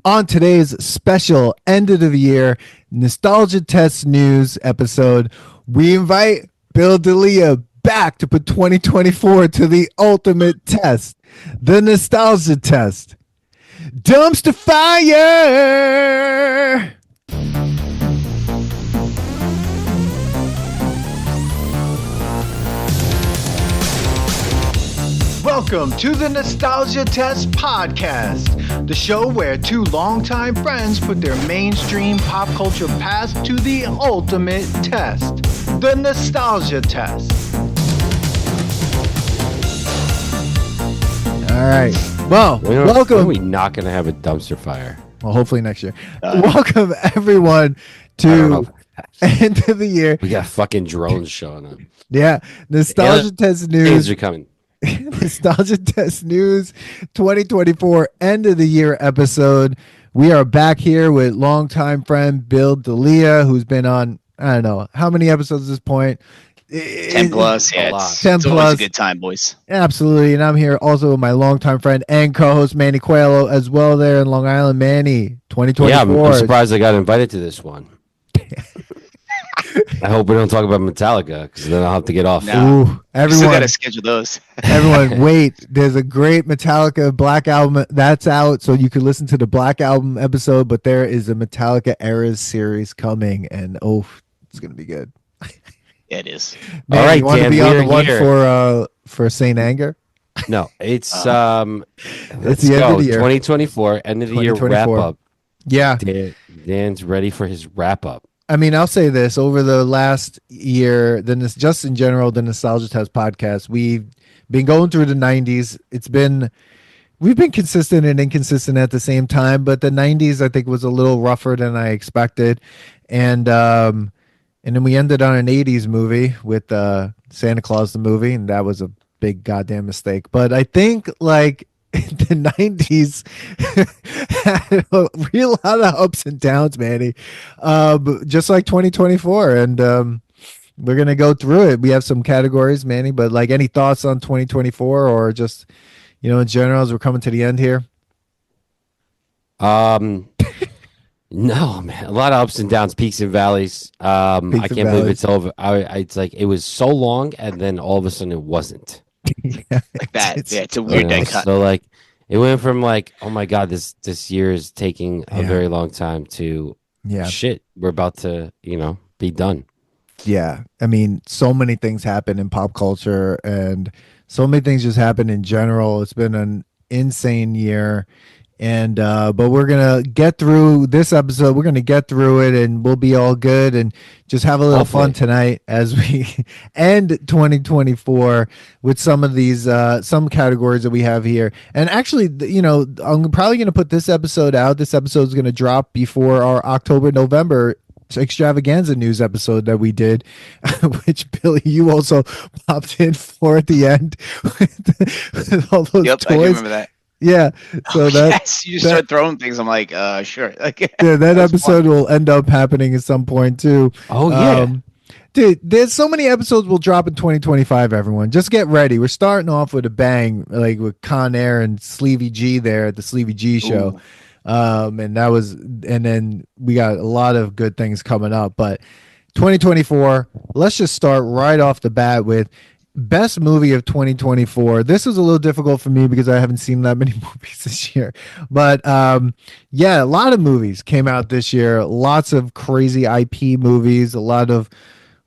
On today's special end of the year Nostalgia Test News episode, we invite Bill D'Elia back to put 2024 to the ultimate test, the Nostalgia Test. Dumpster fire! Welcome to the Nostalgia Test Podcast, the show where two longtime friends put their mainstream pop culture past to the ultimate test, the Nostalgia Test. All right. Well, welcome. When are we not going to have a dumpster fire? Well, hopefully next year. Welcome, everyone, to end of the year. We got fucking drones showing up. Yeah. Nostalgia Test News. Things are coming. Nostalgia Test News 2024 end of the year episode. We are back here with longtime friend Bill D'Elia, who's been on, I don't know, how many episodes at this point? 10 plus, yeah. It's 10 plus. Always a good time, boys. Absolutely. And I'm here also with my longtime friend and co-host Manny Coelho as well there in Long Island. Manny, 2024. Yeah, I'm surprised I got invited to this one. I hope we don't talk about Metallica because then I'll have to get off. No. Ooh, everyone, still got to schedule those. Everyone, wait. There's a great Metallica Black Album that's out, so you can listen to the Black Album episode, but there is a Metallica Eras series coming, and it's going to be good. Yeah, it is. Man, all right, you want to be on the one for Saint Anger? No, it's it's the end of the year. 2024, end of the year wrap up. Yeah. Dan's ready for his wrap up. I mean, I'll say this: over the last year, just in general, the Nostalgia Test podcast, we've been going through the '90s. We've been consistent and inconsistent at the same time, but the '90s, I think, was a little rougher than I expected, and then we ended on an '80s movie with Santa Claus the movie, and that was a big goddamn mistake. But I think the '90s had a real lot of ups and downs, Manny. Just like 2024, and we're gonna go through it. We have some categories, Manny, but any thoughts on 2024 or just in general as we're coming to the end here? No, man, a lot of ups and downs, peaks and valleys. I can't believe it's over. It's like it was so long, and then all of a sudden it wasn't. Yeah, like that. It's a weird day cut. So it went from oh my god, this year is taking a very long time to shit. We're about to be done. Yeah, I mean, so many things happen in pop culture, and so many things just happen in general. It's been an insane year. And but we're gonna get through this episode. We're gonna get through it, and we'll be all good, and just have a little fun tonight as we end 2024 with some of these some categories that we have here. And actually, I'm probably gonna put this episode out. This episode is gonna drop before our October-November extravaganza news episode that we did, which Billy, you also popped in for at the end with all those toys. I do remember that. Yeah, so yes, you just start throwing things. I'm like, sure. Yeah, that episode will end up happening at some point too. Oh yeah, dude, there's so many episodes will drop in 2025. Everyone, just get ready. We're starting off with a bang, with Con Air and Sleevy G there at the Sleevy G show. And then we got a lot of good things coming up. But 2024, let's just start right off the bat with best movie of 2024. This was a little difficult for me because I haven't seen that many movies this year. But a lot of movies came out this year. Lots of crazy IP movies, a lot of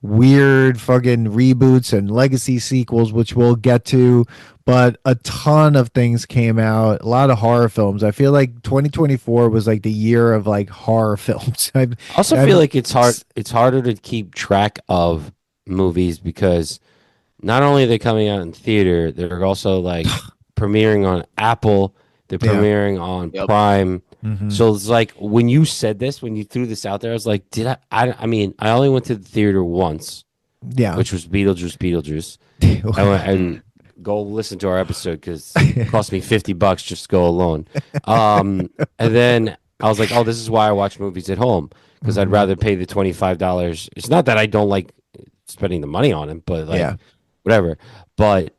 weird fucking reboots and legacy sequels, which we'll get to. But a ton of things came out, a lot of horror films. I feel like 2024 was the year of horror films. I also feel like it's harder to keep track of movies because not only are they coming out in theater, they're also premiering on Apple. They're premiering on Prime. Mm-hmm. So it's when you said this, when you threw this out there, I was like, I mean, I only went to the theater once. Yeah. Which was Beetlejuice. and go listen to our episode because it cost me $50 just to go alone. And then I was like, oh, this is why I watch movies at home because I'd rather pay the $25. It's not that I don't like spending the money on it, but whatever. But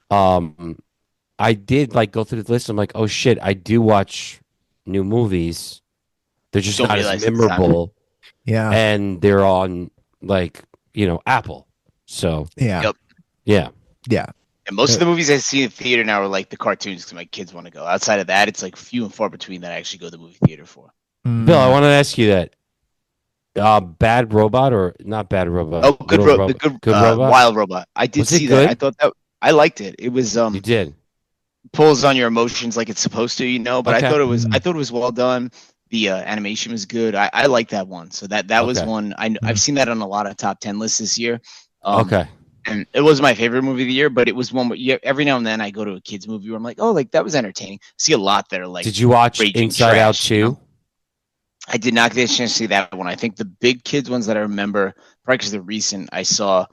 I did go through the list. I'm like, oh shit, I do watch new movies, they're just Don't not realize as it's on. memorable, Yeah. and they're on like Apple. So Yeah. Yep. yeah, Yeah. And most of the movies I see in theater now are like the cartoons because my kids want to go. Outside of that, it's like few and far between that I actually go to the movie theater for. Bill, I want to ask you that. Bad Robot or not Bad Robot? Oh, good, Little the good, Good Robot? Wild Robot. I did Was it see good? that. I thought that I liked it. It was You did. pulls on your emotions like it's supposed to, But Okay. I thought it was well done. The animation was good. I like that one. So that was Okay. one I've seen that on a lot of top 10 lists this year. Okay. And it was my favorite movie of the year, but it was one where every now and then I go to a kids movie where I'm like, oh, like that was entertaining. See a lot that are like. Did you watch raging Inside Out trash, 2? I did not get a chance to see that one. I think the big kids ones that I remember, probably because they're recent, I saw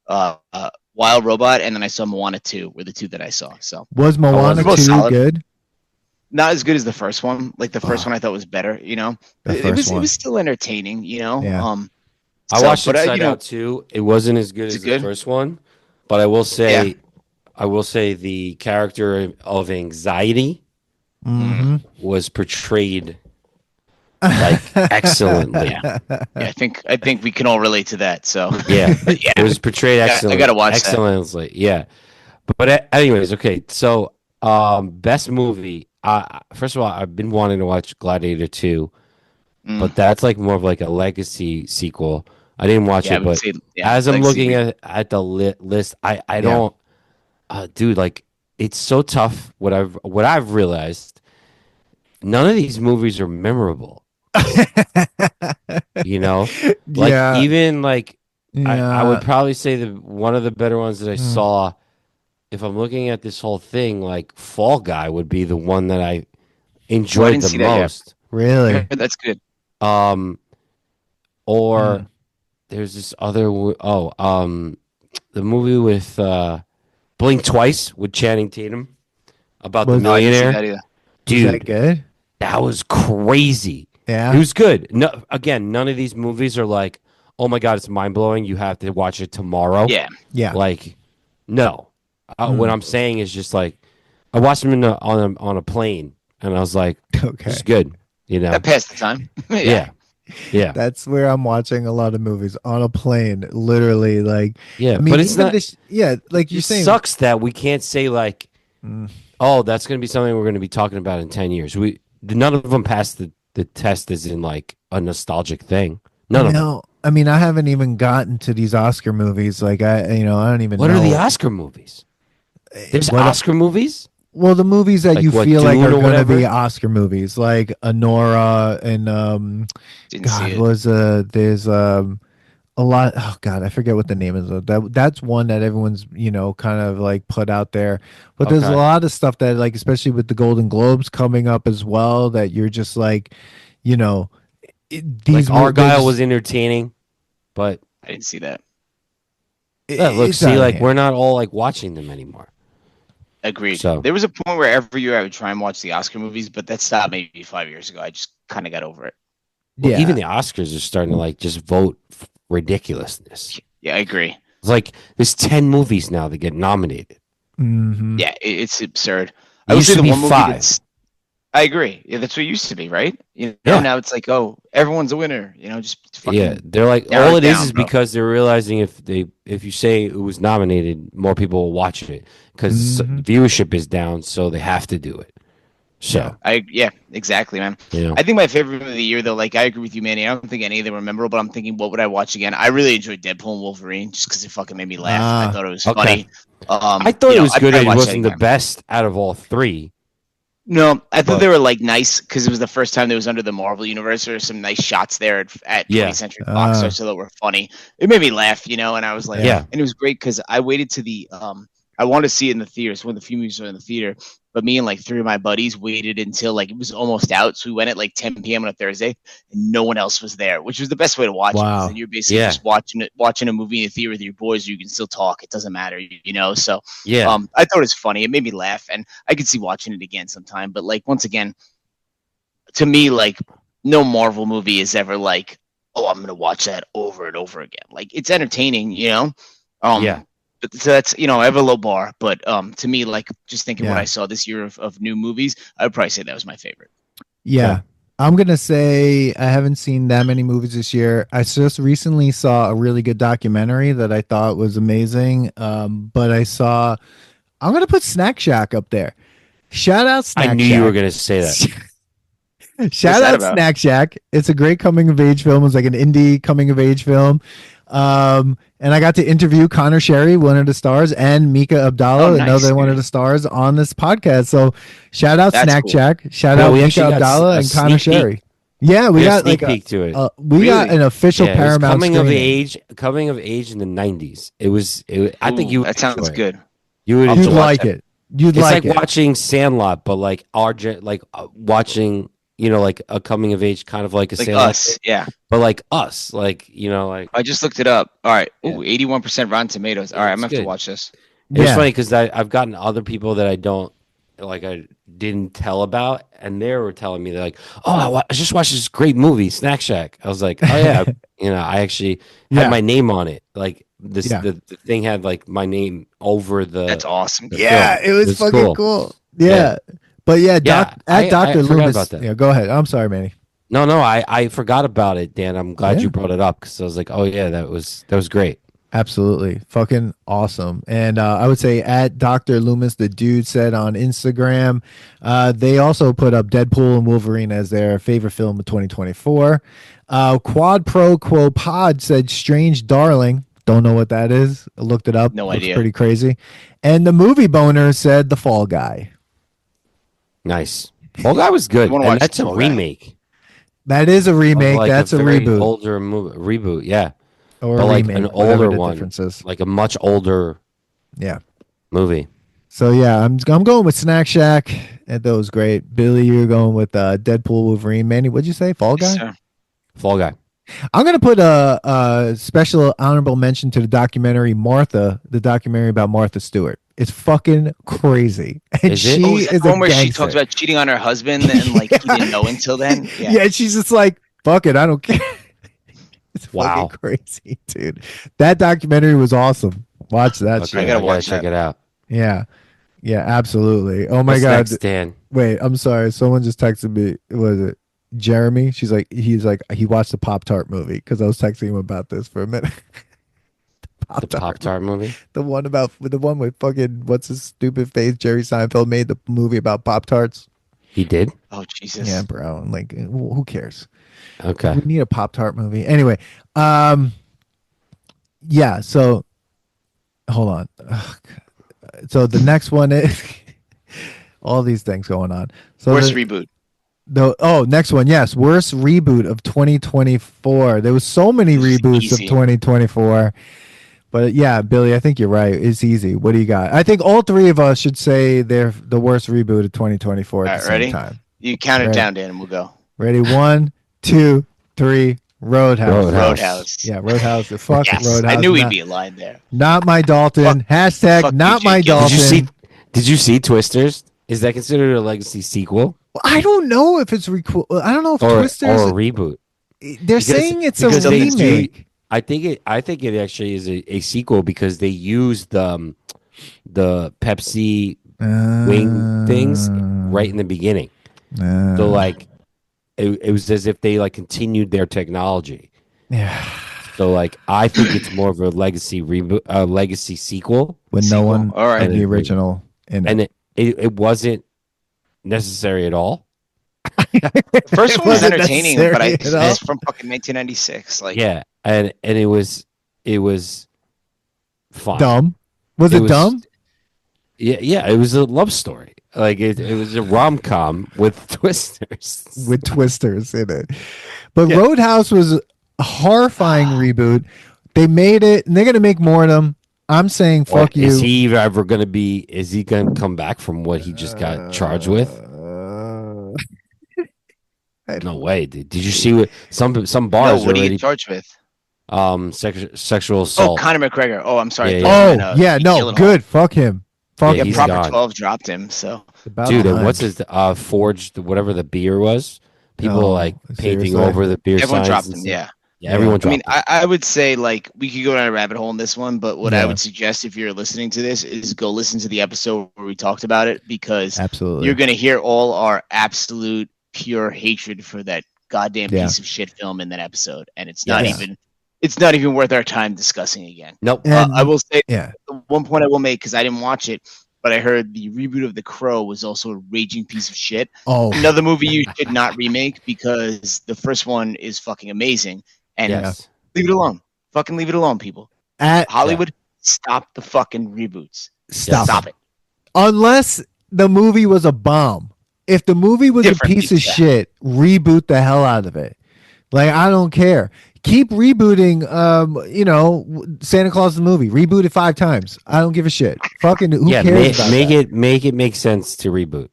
Wild Robot and then I saw Moana 2 were the two that I saw. So Was Moana both 2 solid. good? Not as good as the first one. Like the first one I thought was better, It was still entertaining, Yeah. I watched Inside Out 2. It wasn't as good as the first one, but I will say the character of anxiety was portrayed like excellently. Yeah, I think we can all relate to that. So Yeah, it was portrayed excellently. I gotta watch excellently. Yeah, but anyways, okay. So, best movie. First of all, I've been wanting to watch Gladiator 2, but that's like more of like a legacy sequel. I didn't watch it, but as I'm looking at the list, I don't, dude. Like, it's so tough. What I've realized, none of these movies are memorable. Like even like I would probably say one of the better ones that I saw, if I'm looking at this whole thing, like Fall Guy would be the one that I enjoyed the most. Really? That's good. Or there's this other the movie with Blink Twice with Channing Tatum about the millionaire. Dude, was that good? That was crazy. Yeah, it was good. No, again, none of these movies are like, oh my god, it's mind blowing. You have to watch it tomorrow. Yeah. Like, no. What I'm saying is just like, I watched them on a plane, and I was like, okay, it's good. That passed the time. Yeah. That's where I'm watching a lot of movies on a plane, literally. Like, yeah, I mean, but it's not. Like you're saying, it sucks that we can't say like, oh, that's going to be something we're going to be talking about in 10 years. None of them passed the test as in like a nostalgic thing. None of them. I mean, I haven't even gotten to these Oscar movies. Like I don't even. What are the Oscar movies? There's Oscar movies. Well, the movies that you feel like are going to be Oscar movies, like Anora and there's a lot. Oh God, I forget what the name is. That's one that everyone's kind of like put out there. But there's a lot of stuff that like, especially with the Golden Globes coming up as well, that you're just like, these like Argyle was entertaining, but I didn't see that. Like we're not all like watching them anymore. Agreed. So there was a point where every year I would try and watch the Oscar movies, but that stopped maybe 5 years ago. I just kind of got over it. Well, even the Oscars are starting to like just vote ridiculousness. Yeah, I agree. It's like there's 10 movies now that get nominated. Mm-hmm. Yeah, it's absurd. I would say the one movie 5. I agree. Yeah, that's what it used to be, right? Now it's like, oh, everyone's a winner. Just fucking they're like all it is because they're realizing if you say it was nominated, more people will watch it because viewership is down, so they have to do it. So exactly, man. I think my favorite of the year, though, like I agree with you, Manny. I don't think any of them were memorable, but I'm thinking, what would I watch again? I really enjoyed Deadpool and Wolverine just because it fucking made me laugh. I thought it was funny. I thought it was good. It wasn't the best out of all three. No, I thought they were like nice because it was the first time that was under the Marvel universe. There were some nice shots there at 20th Century Fox, so that were funny. It made me laugh, and I was like, and it was great because I waited to the I wanted to see it in the theaters. One of the few movies were in the theater, but me and like 3 of my buddies waited until like it was almost out, so we went at like 10 p.m. on a Thursday, and no one else was there, which was the best way to watch it. And you're basically just watching a movie in the theater with your boys. You can still talk; it doesn't matter, So I thought it was funny. It made me laugh, and I could see watching it again sometime. But like once again, to me, like no Marvel movie is ever like, oh, I'm gonna watch that over and over again. Like it's entertaining, But so that's I have a low bar, but to me, like just thinking what I saw this year of new movies, I would probably say that was my favorite. Yeah. I'm going to say I haven't seen that many movies this year. I just recently saw a really good documentary that I thought was amazing. But I'm going to put Snack Shack up there. Shout out Snack Shack. I knew you were going to say that. Shout out Snack Shack. It's a great coming of age film. It's like an indie coming of age film. And I got to interview Connor Sherry, one of the stars, and Mika Abdallah, another one of the stars on this podcast. So shout out Snack Shack. Shout out Mika Abdallah and Connor Sherry. Yeah, we got like peek to it. We got an official Paramount coming of age in the 90s. I think you that sounds good. You'd like it. It's like watching Sandlot, but like watching, like a coming of age, kind of like a Sandlot. Us, yeah. But like us, like, like. I just looked it up. All right. Ooh, 81% Rotten Tomatoes. All right, I'm going to have to watch this. It's funny because I've gotten other people that I didn't tell about, and they were telling me, they're like, oh, I just watched this great movie, Snack Shack. I was like, oh, yeah. I actually had my name on it. Like, the thing had like my name over the. That's awesome. Yeah, it was fucking cool. Yeah. But Dr. Loomis. Yeah, go ahead. I'm sorry, Manny. No, I forgot about it, Dan. I'm glad you brought it up because I was like, oh yeah, that was great. Absolutely, fucking awesome. And I would say at Dr. Loomis, the dude said on Instagram, they also put up Deadpool and Wolverine as their favorite film of 2024. Quad Pro Quo Pod said Strange Darling. Don't know what that is. I looked it up. No idea. Pretty crazy. And the Movie Boner said The Fall Guy. Nice. Fall Guy was good. And that's a remake. That is a remake. That's a reboot. Older reboot, yeah. Or but like remake, an older one, differences. Like a much older, movie. So yeah, I'm going with Snack Shack. And that was great. Billy, you're going with Deadpool, Wolverine. Manny, what'd you say? Fall Guy. Yes, Fall Guy. I'm gonna put a special honorable mention to the documentary Martha, the documentary about Martha Stewart. It's fucking crazy. And is she is one where she talks about cheating on her husband and like he didn't know until then. Yeah, she's just like, fuck it, I don't care. It's fucking crazy, dude. That documentary was awesome. Watch that shit. I gotta check it out. Yeah. Yeah, absolutely. Oh my God. Next, Dan? Wait, I'm sorry. Someone just texted me. Was it Jeremy? He's like, he watched the Pop-Tart movie because I was texting him about this for a minute. The Pop-Tart movie? The one with fucking what's his stupid face? Jerry Seinfeld made the movie about Pop-Tarts. He did? Oh Jesus. Yeah, bro. Like, who cares? Okay. We need a Pop-Tart movie. Anyway, yeah, so hold on. So the next one is all these things going on. So worst reboot. Next one, yes, worst reboot of 2024. There was so many reboots of 2024. But yeah, Billy, I think you're right. It's easy. What do you got? I think all three of us should say they're the worst reboot of 2024 at the same time. You count it down, Dan, and we'll go. Ready? 1, 2, 3. Roadhouse. Yeah, Roadhouse. Fuck yes, Roadhouse. I knew he'd be a line there. Not my Dalton. Hashtag not my Dalton. Did you see Twisters? Is that considered a legacy sequel? I don't know if it's I don't know if Twisters or a reboot. They're saying it's a remake. I think it actually is a sequel because they used the Pepsi wing things right in the beginning. So like it was as if they like continued their technology. Yeah. So like I think it's more of a legacy reboot, legacy sequel with no one in the original in it. And it wasn't necessary at all. First one was entertaining, but it's from fucking 1996. Like and it was fun. Dumb. Was it dumb? Yeah, it was a love story. Like it was a rom-com with twisters. With twisters in it. But Roadhouse was a horrifying reboot. They made it and they're gonna make more of them. I'm saying fuck you. Is he ever gonna come back from what he just got charged with? No way. Did you see what some bars? What are you charged with? Sexual assault. Oh, Conor McGregor. Oh, I'm sorry. Good. Fuck him. Fuck him. Proper 12 dropped him. So, dude, and what's his forged whatever the beer was? People painting over the beer. Everyone signs dropped him. Yeah. Yeah, everyone dropped him. I would say like we could go down a rabbit hole in this one, but what I would suggest if you're listening to this is go listen to the episode where we talked about it because absolutely you're going to hear all our absolute pure hatred for that goddamn piece of shit film in that episode, and it's not even worth our time discussing again. Nope. I will say one point I will make, because I didn't watch it, but I heard the reboot of The Crow was also a raging piece of shit. Oh, another movie you should not remake, because the first one is fucking amazing. And leave it alone. Fucking leave it alone, people. Hollywood, stop the fucking reboots. Stop it. Unless the movie was a bomb. If the movie was a piece of shit, reboot the hell out of it. Like, I don't care. Keep rebooting, Santa Claus the movie. Reboot it 5 times. I don't give a shit. Fucking who cares? Make it make sense to reboot.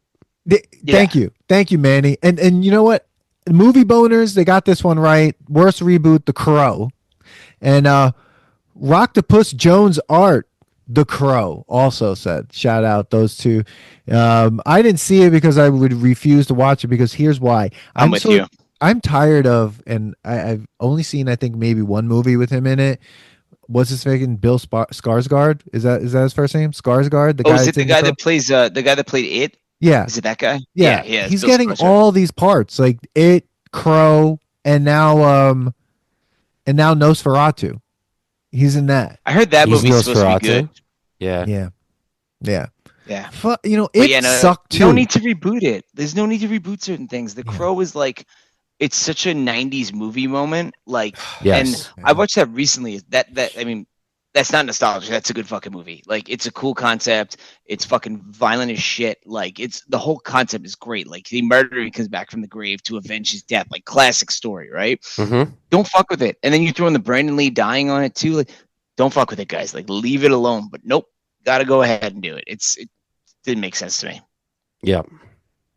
Thank you, Manny. And you know what? Movie boners, they got this one right. Worst reboot, The Crow, and Rocktopus Jones Art, The Crow, also said. Shout out those two. I didn't see it because I would refuse to watch it, because here's why. I'm with you. I'm tired of, and I've only seen, I think, maybe one movie with him in it. What's his fucking Bill Skarsgård? Is that his first name? Skarsgård? Is it the guy that plays the guy that played It? Yeah. Is it that guy? Yeah. He's getting all these parts, like It, Crow, and now Nosferatu. He's in that. I heard that movie's supposed to be good. Yeah. It sucked too. No need to reboot it. There's no need to reboot certain things. The Crow is like, it's such a 90s movie moment. Like, and I watched that recently. That's not nostalgia. That's a good fucking movie. Like, it's a cool concept. It's fucking violent as shit. Like, the whole concept is great. Like, the murderer comes back from the grave to avenge his death. Like, classic story, right? Mm-hmm. Don't fuck with it. And then you throw in the Brandon Lee dying on it too. Like, don't fuck with it, guys. Like, leave it alone. But nope, gotta go ahead and do it. It didn't make sense to me. Yeah.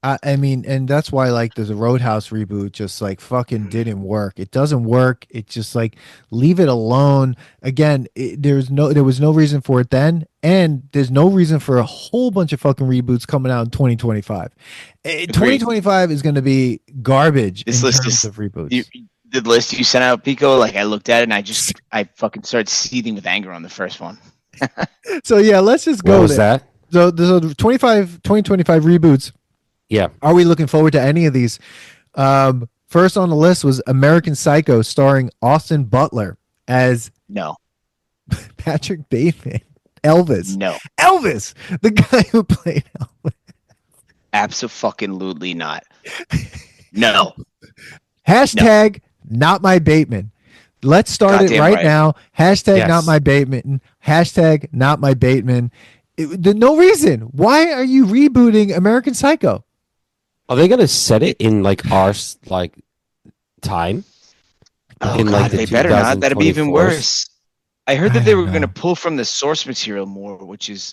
I mean, and that's why, like, there's a Roadhouse reboot just like fucking didn't work. It doesn't work. It just, like, leave it alone. Again, there was no reason for it then, and there's no reason for a whole bunch of fucking reboots coming out in 2025. 2025 is going to be garbage. This list of reboots. The list you sent out, Pico, like, I looked at it and I fucking started seething with anger on the first one. So yeah, let's just go. What was that? So there's 2025 reboots. Yeah. Are we looking forward to any of these? First on the list was American Psycho, starring Austin Butler as Patrick Bateman. Elvis. No. Elvis, the guy who played Elvis. Absolutely not. No. Hashtag not my Bateman. Let's start it right now. Hashtag not my Bateman. Hashtag not my Bateman. No reason. Why are you rebooting American Psycho? Are they gonna set it in like our time? Oh God, they better not. That'd be even worse. I heard that they were going to pull from the source material more, which is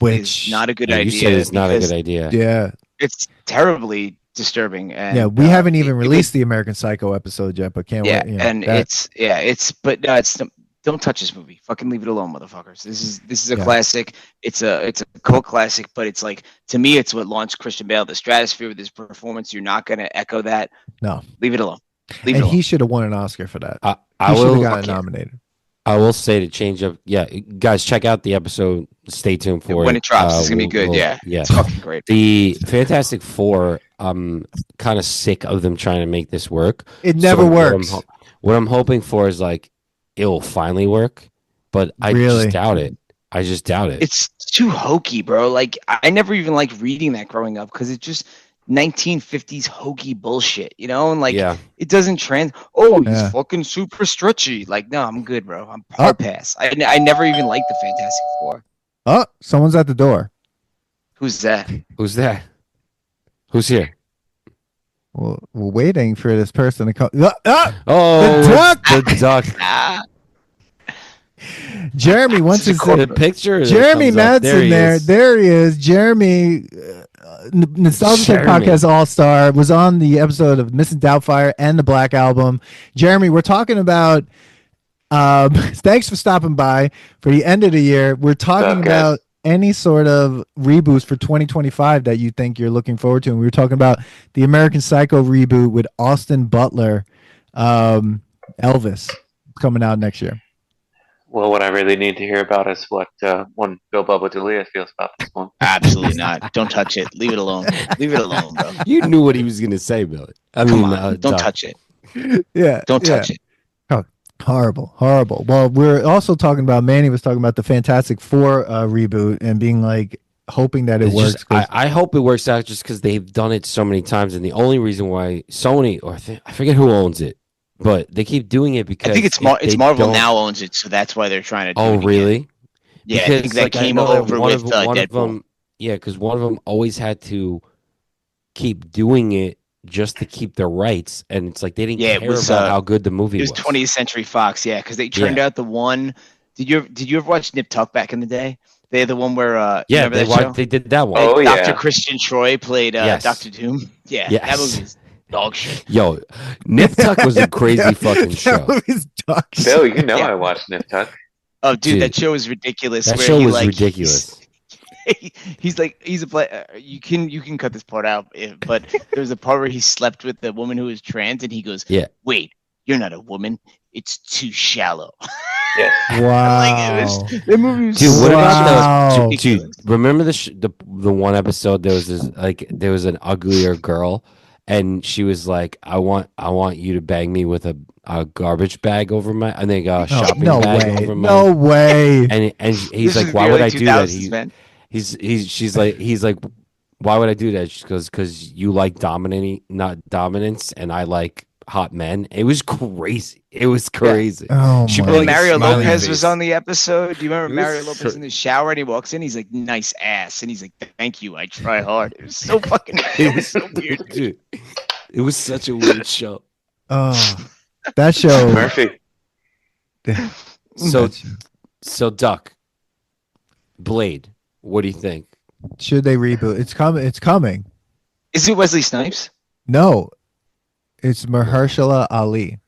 not a good idea. You said it's not a good idea. Yeah, it's terribly disturbing. And, we haven't even released the American Psycho episode yet, but can't wait. Don't touch this movie. Fucking leave it alone, motherfuckers. This is a classic. It's a cult classic, but it's like, to me, it's what launched Christian Bale the stratosphere with his performance. You're not going to echo that. No, leave it alone. He should have won an Oscar for that. He should have gotten nominated. I will say, to change up. Yeah, guys, check out the episode. Stay tuned for it. When it drops, it's gonna be good. Yeah, it's fucking great. The Fantastic Four. I'm kind of sick of them trying to make this work. It never works. What I'm hoping for is like it'll finally work, but I just doubt it. It's too hokey, bro. Like, I never even liked reading that growing up because it's just 1950s hokey bullshit, you know? And like, it doesn't he's fucking super stretchy. Like, no, I'm good, bro. I'm hard pass. I never even liked the Fantastic Four. Oh, someone's at the door. Who's that? Who's here? Well, we're waiting for this person to come. The duck. Jeremy wants to see the picture. Jeremy Madson there he is. Jeremy, Nostalgia Podcast All-Star, was on the episode of Mrs. Doubtfire and the Black Album. Jeremy, we're talking about thanks for stopping by for the end of the year. We're talking about any sort of reboots for 2025 that you think you're looking forward to. And we were talking about the American Psycho reboot with Austin Butler, Elvis, coming out next year. Well, what I really need to hear about is what one Bill Bubba DeLeo feels about this one. Absolutely not. Don't touch it. Leave it alone. Leave it alone, bro. You knew what he was gonna say, Billy. Come on. Don't touch it. Yeah. Don't touch it. Oh, horrible. Well, we're also talking about, Manny was talking about the Fantastic Four reboot and being like hoping that it works. I hope it works out just because they've done it so many times, and the only reason why Sony I forget who owns it, but they keep doing it because I think it's Marvel now owns it, so that's why they're trying to do it really? again. Yeah, because, I think that came over with Deadpool. Because one of them always had to keep doing it just to keep their rights, and it's like they didn't care about how good the movie was. It was 20th Century Fox, because they turned out the one. Did you ever watch Nip Tuck back in the day? They're the one where they did that one. Oh, Dr. Christian Troy played Dr. Doom. Yeah, yes. that movie was dog shit. Yo, Nip Tuck was a crazy fucking show. Bill, you know I watched Nip Tuck. Oh, dude, that show was ridiculous. That show was ridiculous. He's a play. You can cut this part out, but there's a part where he slept with the woman who was trans, and he goes, "Wait, you're not a woman. It's too shallow." Yeah. Wow. The movie was dude, what about the dude? Remember the one episode? There was an uglier girl, and she was like, "I want you to bang me with a garbage bag over my, I think a shopping bag over my." No way. And he's like, "Why would I do that?" She's like, "Why would I do that?" She goes, "Because you like not dominance, and I like hot men." It was crazy. It was crazy. Oh, she like Mario Lopez was on the episode. Do you remember Mario Lopez in the shower and he walks in? He's like, "Nice ass," and he's like, "Thank you. I try hard." It was so fucking. It was so weird, dude. It was such a weird show. Oh, that show. Murphy. So Duck, Blade. What do you think? Should they reboot? It's coming. Is it Wesley Snipes? No, it's Mahershala Ali.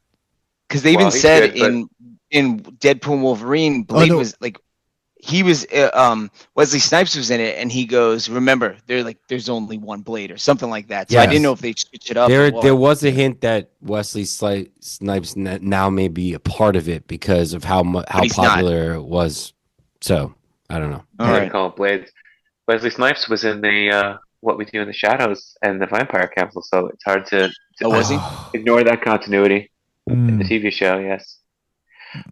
Because they even said in Deadpool and Wolverine, Blade was like, he was Wesley Snipes was in it, and he goes, "Remember, there's only one Blade," or something like that. So I didn't know if they switch it up. There was a hint that Wesley Snipes now may be a part of it because of how popular it was. So I don't know. All right, call it Blades. Wesley Snipes was in the What We Do in the Shadows and the Vampire Council, so it's hard to was he? Ignore that continuity in the TV show. Yes.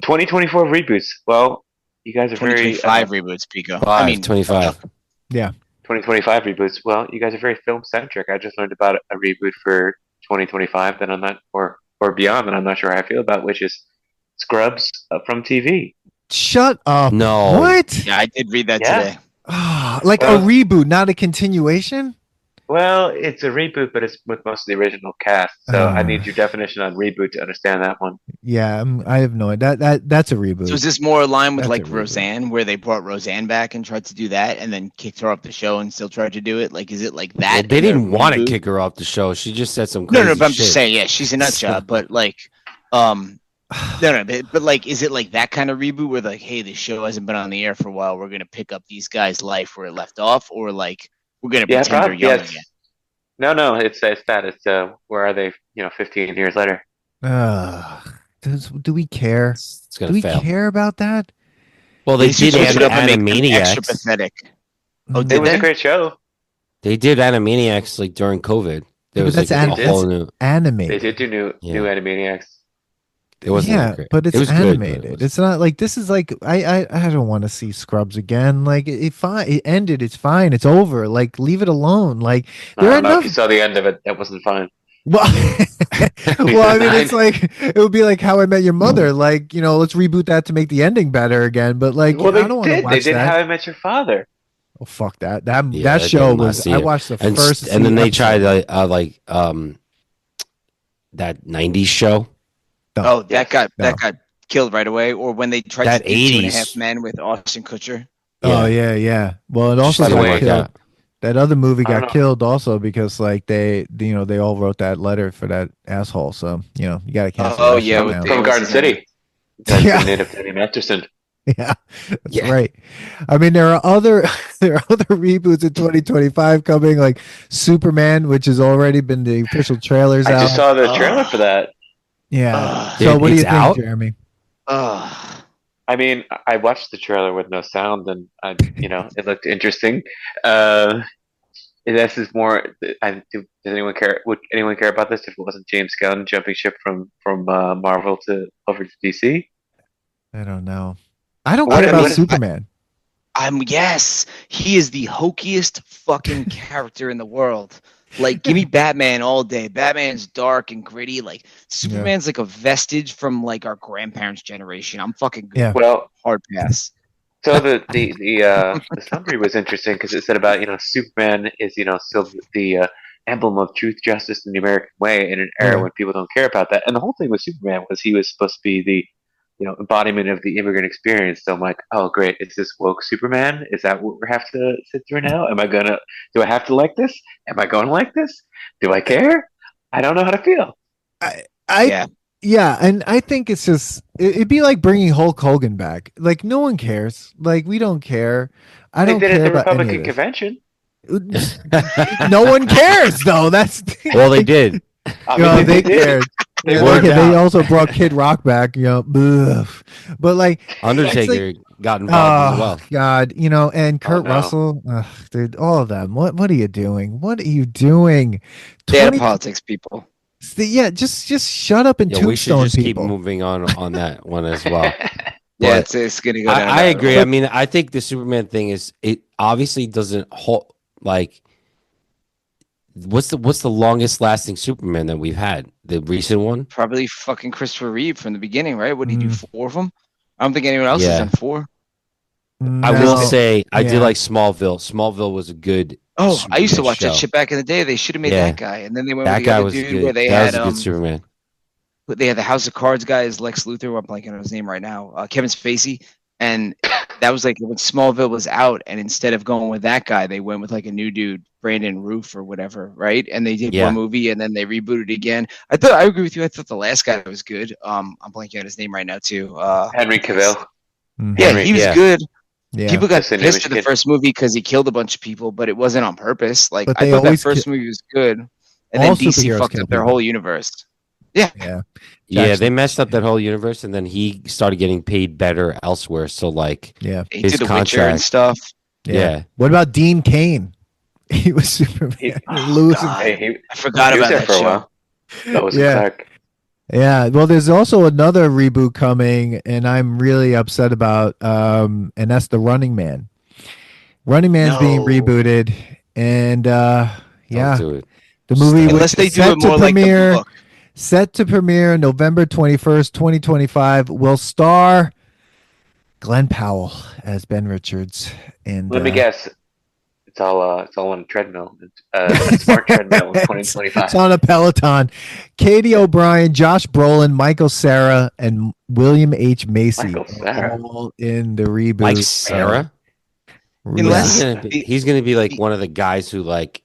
2024 reboots. Well, you guys are 2025 reboots, Pico. 25. Yeah. 2025 reboots. Well, you guys are very film centric. I just learned about a reboot for 2025 that I'm not, or beyond, that I'm not sure how I feel about, which is Scrubs from TV. Shut up. No. What? Yeah, I did read that today. Like a reboot, not a continuation? Well, it's a reboot, but it's with most of the original cast. So I need your definition on reboot to understand that one. Yeah, I have no idea. That's a reboot. So is this more aligned with like Roseanne, where they brought Roseanne back and tried to do that, and then kicked her off the show and still tried to do it? Like, is it like that? Well, they didn't want to kick her off the show. She just said some crazy No, but I'm shit. just saying, yeah, she's a nut job. But like, but like, is it like that kind of reboot where like, hey, this show hasn't been on the air for a while, we're gonna pick up these guys' life where it left off, or like we're gonna pretend they're young again? No, it's that. It's where are they? 15 years later. Do we care? Do we care about that? Well, they did Animaniacs. Extra pathetic. Oh, it was a great show. They did Animaniacs like during COVID. There was that's like a whole new animated. They did do new Animaniacs. It wasn't great. But it's animated. Good, it's not like this is like I don't want to see Scrubs again. Like it ended. It's fine. It's over. Like leave it alone. Like I don't know if you saw the end of it. That wasn't fine. Well, I mean, it's like it would be like How I Met Your Mother. Like let's reboot that to make the ending better again. But like, I don't want to watch that. They did How I Met Your Father. Oh fuck that! That show was. I watched the first, and then they tried that '90s show. Oh, that got killed right away. Or when they tried that to do 80s 2.5 Men with Austin Kutcher. Oh yeah. Well, it also got killed. That other movie got killed also because like they all wrote that letter for that asshole. So you got to cancel. Oh yeah, from Garden City. Yeah. Native Danny Masterson. Yeah, that's right. I mean, there are other reboots in 2025 coming, like Superman, which has already been the official trailers out. I just saw the trailer for that. Yeah. So what do you think, Jeremy? I mean, I watched the trailer with no sound, and it looked interesting. This is more. Does anyone care? Would anyone care about this if it wasn't James Gunn jumping ship from Marvel to over to DC? I don't know. I don't care about Superman. Yes, he is the hokiest fucking character in the world. Like, give me Batman all day. Batman's dark and gritty. Like, Superman's like a vestige from like our grandparents' generation. I'm fucking good. Yeah. Well, hard pass. So the summary was interesting because it said about Superman is still the emblem of truth, justice, and the American way in an era when people don't care about that. And the whole thing with Superman was he was supposed to be the embodiment of the immigrant experience. So I'm like, oh great, is this woke Superman? Is that what we have to sit through now? Do I have to like this? Am I going to like this? Do I care? I don't know how to feel. Yeah, and I think it's just it'd be like bringing Hulk Hogan back. Like no one cares. Like we don't care. I don't care at the about Republican convention. No one cares though. That's well, they did. They cared. They also brought Kid Rock back. But like Undertaker got involved as well. God, and Kurt Russell, dude, all of them. What are you doing? What are you doing? Bad politics, people. Yeah, just shut up and tombstone we should just people. Keep moving on that one as well. Yeah, it's gonna go down. I agree. I mean, I think the Superman thing it obviously doesn't hold like. What's the longest lasting Superman that we've had? The recent one? Probably fucking Christopher Reeve from the beginning, right? What did he do, 4 of them? I don't think anyone else has done 4. I will say I did like Smallville. Smallville was a good. Oh, I used to watch that shit back in the day. They should have made that guy, and then they went with the other dude where they had good Superman. They had the House of Cards guys, Lex Luthor. I'm blanking on his name right now. Kevin Spacey, and that was like when Smallville was out, and instead of going with that guy, they went with like a new dude, Brandon Roof or whatever, right? And they did one movie, and then they rebooted again. I agree with you. I thought the last guy was good. I'm blanking on his name right now too. Henry Cavill. Yeah, he was good. Yeah. People got pissed at the first movie because he killed a bunch of people, but it wasn't on purpose. Like but I thought that first movie was good, and then DC fucked up their whole universe. Yeah. They messed up that whole universe, and then he started getting paid better elsewhere. So like, he his did the contract Witcher and stuff. Yeah. What about Dean Cain? He was Superman. I forgot about that show. That was correct. Yeah, well, there's also another reboot coming, and I'm really upset about, and that's The Running Man. Running Man's being rebooted, and the movie unless they do it more like the book. Set to premiere November 21st, 2025, will star Glenn Powell as Ben Richards. And let me guess. It's all on a treadmill. A smart treadmill in 2025. It's on a Peloton. Katie O'Brien, Josh Brolin, Michael Cera, and William H. Macy all in the reboot. Mike Cera? He's going to be like one of the guys who like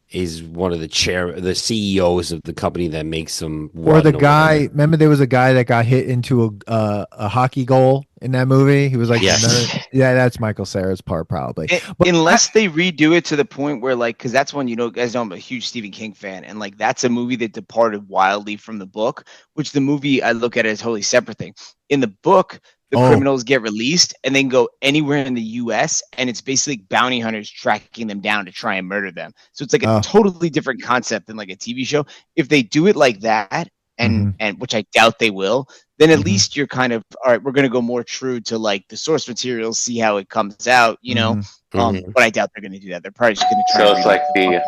is one of the CEOs of the company that makes them. Or the guy. Remember, there was a guy that got hit into a hockey goal in that movie. He was like, that's Michael Cera's part probably. Unless they redo it to the point where like, because that's one guys know I'm a huge Stephen King fan, and like that's a movie that departed wildly from the book, which the movie I look at it as a totally separate thing. In the book, the criminals get released and then go anywhere in the U.S. and it's basically bounty hunters tracking them down to try and murder them. So it's like a totally different concept than like a TV show. If they do it like that, and which I doubt they will, then at least you're kind of all right. We're going to go more true to like the source material, see how it comes out, But I doubt they're going to do that. They're probably just going to try. So it's like the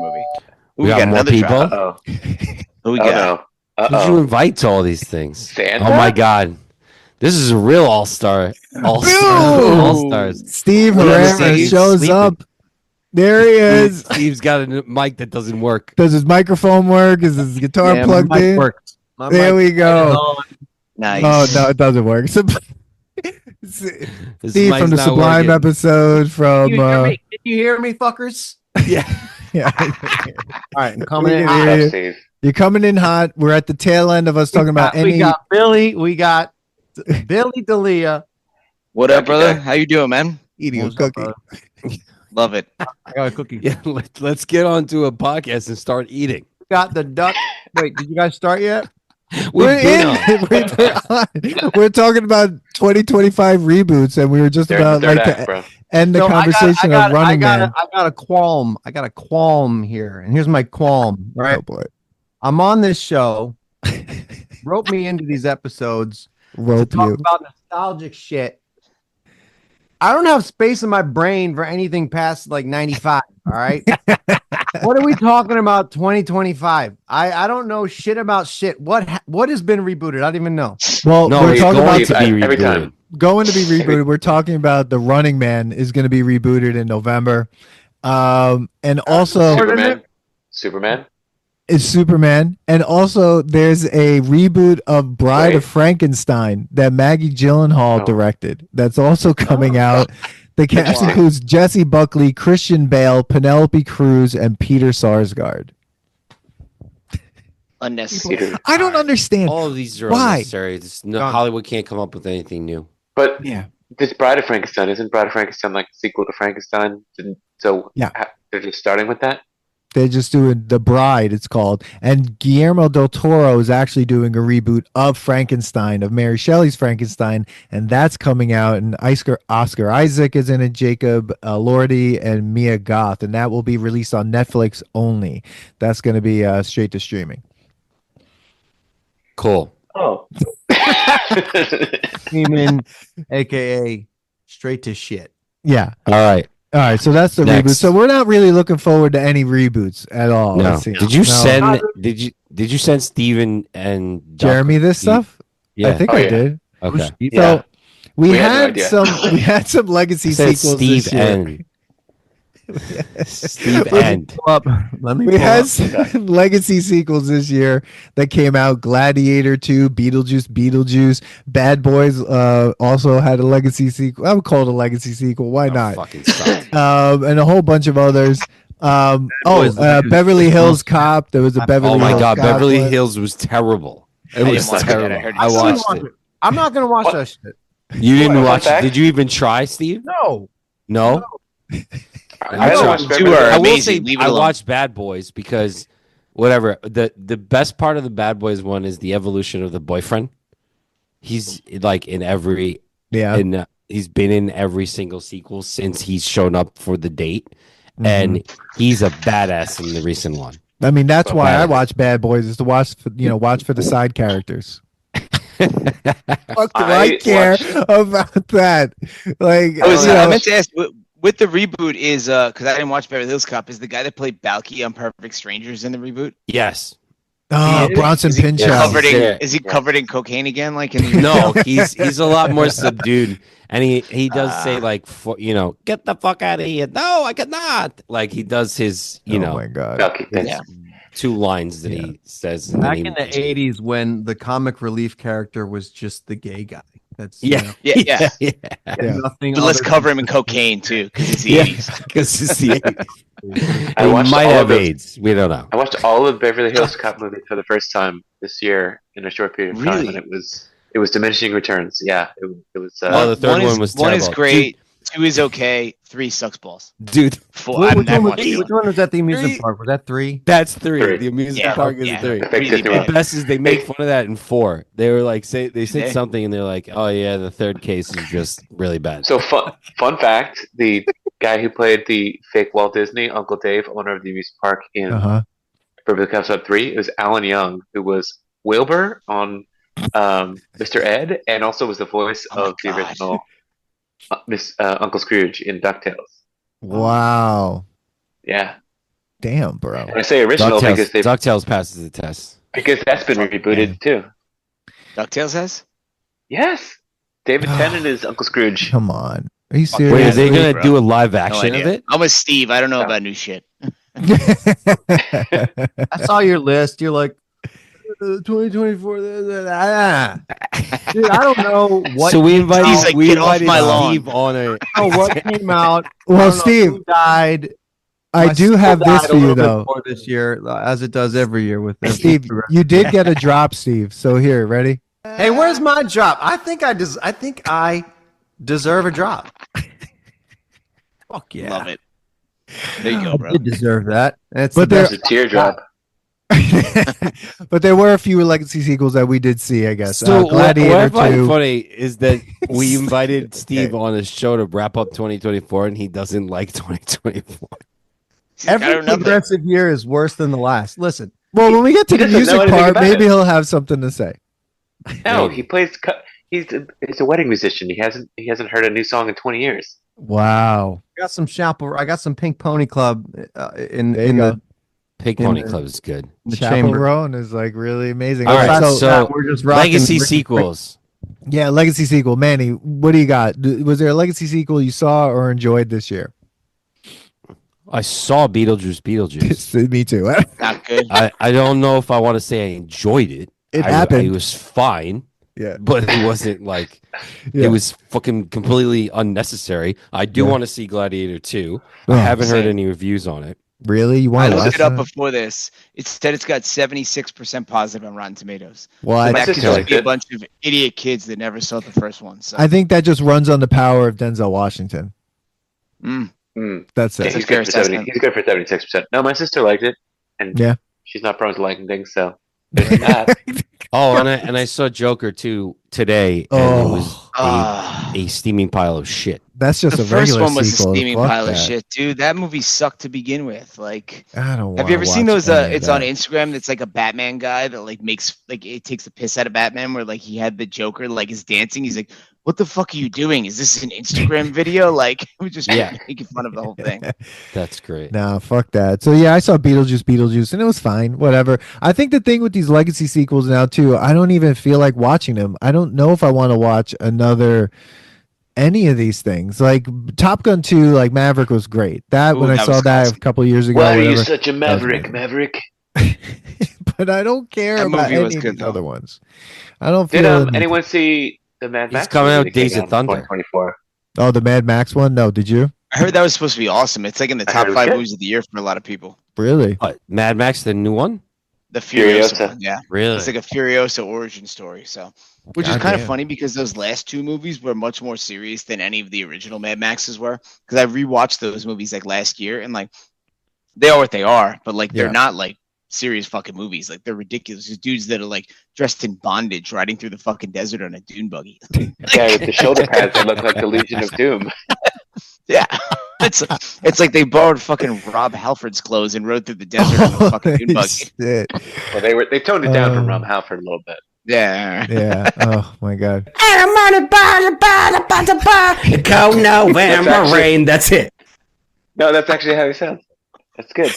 movie. We got another people. Who we got? Who did you invite to all these things? Santa? Oh my God. This is a real all-star. All-stars. Steve Herrera shows up. There he is. Steve's got a mic that doesn't work. Does his microphone work? Is his guitar plugged in? Works. There we go. Nice. Oh, no, it doesn't work. Steve from the Sublime episode from... Can you hear me, fuckers? Yeah. All right, I'm coming in hot. You're coming in hot. We're at the tail end of us talking about any... We got Billy. We got Billy D'Elia. What up, brother? How you doing, man? Eating a cookie. Love it. I got a cookie. Yeah, let's get on to a podcast and start eating. Got the duck. Wait, did you guys start yet? We're talking about 2025 reboots, and we were just about to end the conversation of Running Man. I got a qualm. I got a qualm here, and here's my qualm. Right, oh boy. I'm on this show. Wrote me into these episodes to talk about nostalgic shit. I don't have space in my brain for anything past like 95. All right. What are we talking about? 2025. I don't know shit about shit. What has been rebooted? I don't even know. Well, no, we're talking about to be rebooted. Every time. Going to be rebooted. We're talking about The Running Man is going to be rebooted in November. And also Superman is Superman. And also there's a reboot of Bride of Frankenstein that Maggie Gyllenhaal directed. That's also coming out. The cast includes Jesse Buckley, Christian Bale, Penelope Cruz, and Peter Sarsgaard. Unnecessary. I don't understand. All of these are why unnecessary. Hollywood can't come up with anything new. But this Bride of Frankenstein, isn't Bride of Frankenstein like a sequel to Frankenstein? So they're just starting with that? They're just doing The Bride, it's called. And Guillermo del Toro is actually doing a reboot of Frankenstein, of Mary Shelley's Frankenstein, and that's coming out. And Oscar Isaac is in it, Jacob Elordi, and Mia Goth, and that will be released on Netflix only. That's going to be straight to streaming. Cool. Oh. Streaming, aka straight to shit. Yeah. All right. So that's the reboot. So we're not really looking forward to any reboots at all. No. Did you send Steven and Jeremy this stuff? Yeah. I think I did. Okay. So we had some legacy sequels this year. Steve and we had some legacy sequels this year that came out. Gladiator 2, Beetlejuice, Bad Boys also had a legacy sequel. I would call it a legacy sequel. Why not? And a whole bunch of others. Beverly Hills Cop. There was a Beverly Hills Cop. Beverly Hills was terrible. It was terrible. I watched it. I'm not gonna watch that shit. You didn't watch it? Did you even try, Steve? No. I watched Bad Boys because whatever. The best part of the Bad Boys one is the evolution of the boyfriend. He's like in every he's been in every single sequel since he's shown up for the date, and he's a badass in the recent one. I mean, that's why I watch Bad Boys, is to watch for the side characters. What do I care about that? Like, I meant to ask. With the reboot is because I didn't watch Beverly Hills Cop, is the guy that played Balky on Perfect Strangers in the reboot? Yes. Oh, Bronson Pinchot. Is he covered in cocaine again? Like no, he's a lot more subdued, and he does say like get the fuck out of here. No, I cannot. Like he does his oh my god, two lines that he says. Back in the 80s when the comic relief character was just the gay guy. That's yeah. Nothing. But let's cover him in cocaine too, because it's the 80s. Because it's the 80s. I might have AIDS. We don't know. I watched all of Beverly Hills Cop movies for the first time this year in a short period of time, and it was diminishing returns. Yeah, it was. The third one was terrible. 1 is great. 2 is okay. 3 sucks balls. Dude. Which one was that? The amusement park? Was that 3? That's 3. The amusement park is 3. The best is they make fun of that in 4. They were like, they said something and they're like, oh yeah, the third case is just really bad. So fun fact: the guy who played the fake Walt Disney, Uncle Dave, owner of the amusement park in Beverly Hills Cop 3, it was Alan Young, who was Wilbur on Mr. Ed, and also was the voice of the original Uncle Scrooge in DuckTales. Wow. Yeah. Damn, bro. And I say original because DuckTales passes the test. Because that's been rebooted too. DuckTales has? Yes. David Tennant is Uncle Scrooge. Come on. Are you serious? Wait, are they going to do a live action of it? I'm with Steve. I don't know about new shit. I saw your list. You're like, 2024. Dude, I don't know what. So we invited Steve on it. What came out? Well, Steve who died. I do have this for you though. This year, as it does every year with Steve, you did get a drop, Steve. So here, ready? Hey, where's my drop? I think I deserve a drop. Fuck yeah, love it. There you go, bro. You deserve that. There's a teardrop. But there were a few legacy sequels that we did see, I guess. So Gladiator what I find 2. funny is that we invited Steve on his show to wrap up 2024, and he doesn't like 2024. Every progressive year is worse than the last. Listen. Well, when we get to the music part, maybe he'll have something to say. No, he plays. He's a wedding musician. He hasn't heard a new song in 20 years. Wow. I got some Pink Pony Club in the Pink Pony Club is good. The Chaperone is like really amazing. All right, so we're just legacy sequels. Yeah, legacy sequel. Manny, what do you got? Was there a legacy sequel you saw or enjoyed this year? I saw Beetlejuice. Me too. Not good. I don't know if I want to say I enjoyed it. It happened. It was fine. Yeah, but it wasn't like it was fucking completely unnecessary. I do want to see Gladiator 2. I haven't heard any reviews on it. Really? You want to look it up before this? It said it's got 76% positive on Rotten Tomatoes. Well, that could just be a bunch of idiot kids that never saw the first one. So I think that just runs on the power of Denzel Washington. That's it. Yeah, he's good for 70. He's good for 76%. No, my sister liked it, and she's not prone to liking things, so there's that. Oh, and I saw Joker 2 today, and it was a steaming pile of shit. That's just the a regular first one was sequel. a steaming pile of shit, dude. That movie sucked to begin with. Like, I don't. Have you ever seen those? It's on Instagram. That's like a Batman guy that like makes like it takes the piss out of Batman. Where like he had the Joker like is dancing. He's like, "What the fuck are you doing? Is this an Instagram video?" Like, we just making fun of the whole thing. That's great. No, fuck that. So yeah, I saw Beetlejuice, and it was fine. Whatever. I think the thing with these legacy sequels now too, I don't even feel like watching them. I don't know if I want to watch any of these things. Like Top Gun 2, like Maverick was great. When I saw that a couple of years ago. Why are you such a Maverick? But I don't care about any of these other ones. I don't feel. Did anyone see the Mad Max? It's coming out Days of Thunder. 2024. Oh, the Mad Max one? No, did you? I heard that was supposed to be awesome. It's like in the top 5 movies of the year for a lot of people. Really? What, Mad Max, the new one? The Furiosa one, yeah. Really? It's like a Furiosa origin story. So, which is kind of funny because those last 2 movies were much more serious than any of the original Mad Maxes were. Because I rewatched those movies like last year, and like they are what they are, but like they're not like serious fucking movies. Like they're ridiculous. There's dudes that are like dressed in bondage riding through the fucking desert on a dune buggy. Yeah, with the shoulder pads that look like the Legion of Doom. Yeah. It's like they borrowed fucking Rob Halford's clothes and rode through the desert on a fucking dune buggy. Well, they toned it down from Rob Halford a little bit. Yeah. Yeah. Oh my god. Cold November rain. That's it. No, that's actually how he sounds. That's good.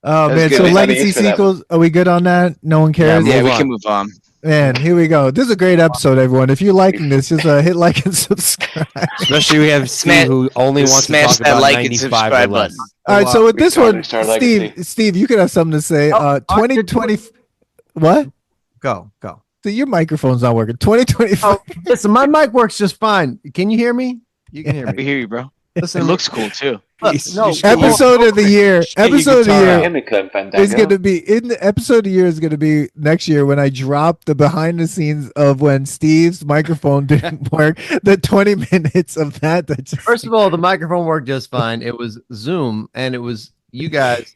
Oh man, so legacy sequels, are we good on that? No one cares? Yeah, we can move on. Man, here we go. This is a great episode, everyone. If you're liking this, just hit like and subscribe. Especially we have Steve who only wants to talk about 95 or less. All right, so with this one, Steve, you could have something to say. 2020. What? Go. So your microphone's not working. 2025. Oh, listen, my mic works just fine. Can you hear me? You can hear me. We hear you, bro. Listen, it looks cool too. Episode of the year. Episode of the year is going to be in the episode of the year is going to be next year when I drop the behind the scenes of when Steve's microphone didn't work. The 20 minutes of that. First of all, the microphone worked just fine. It was Zoom, and it was you guys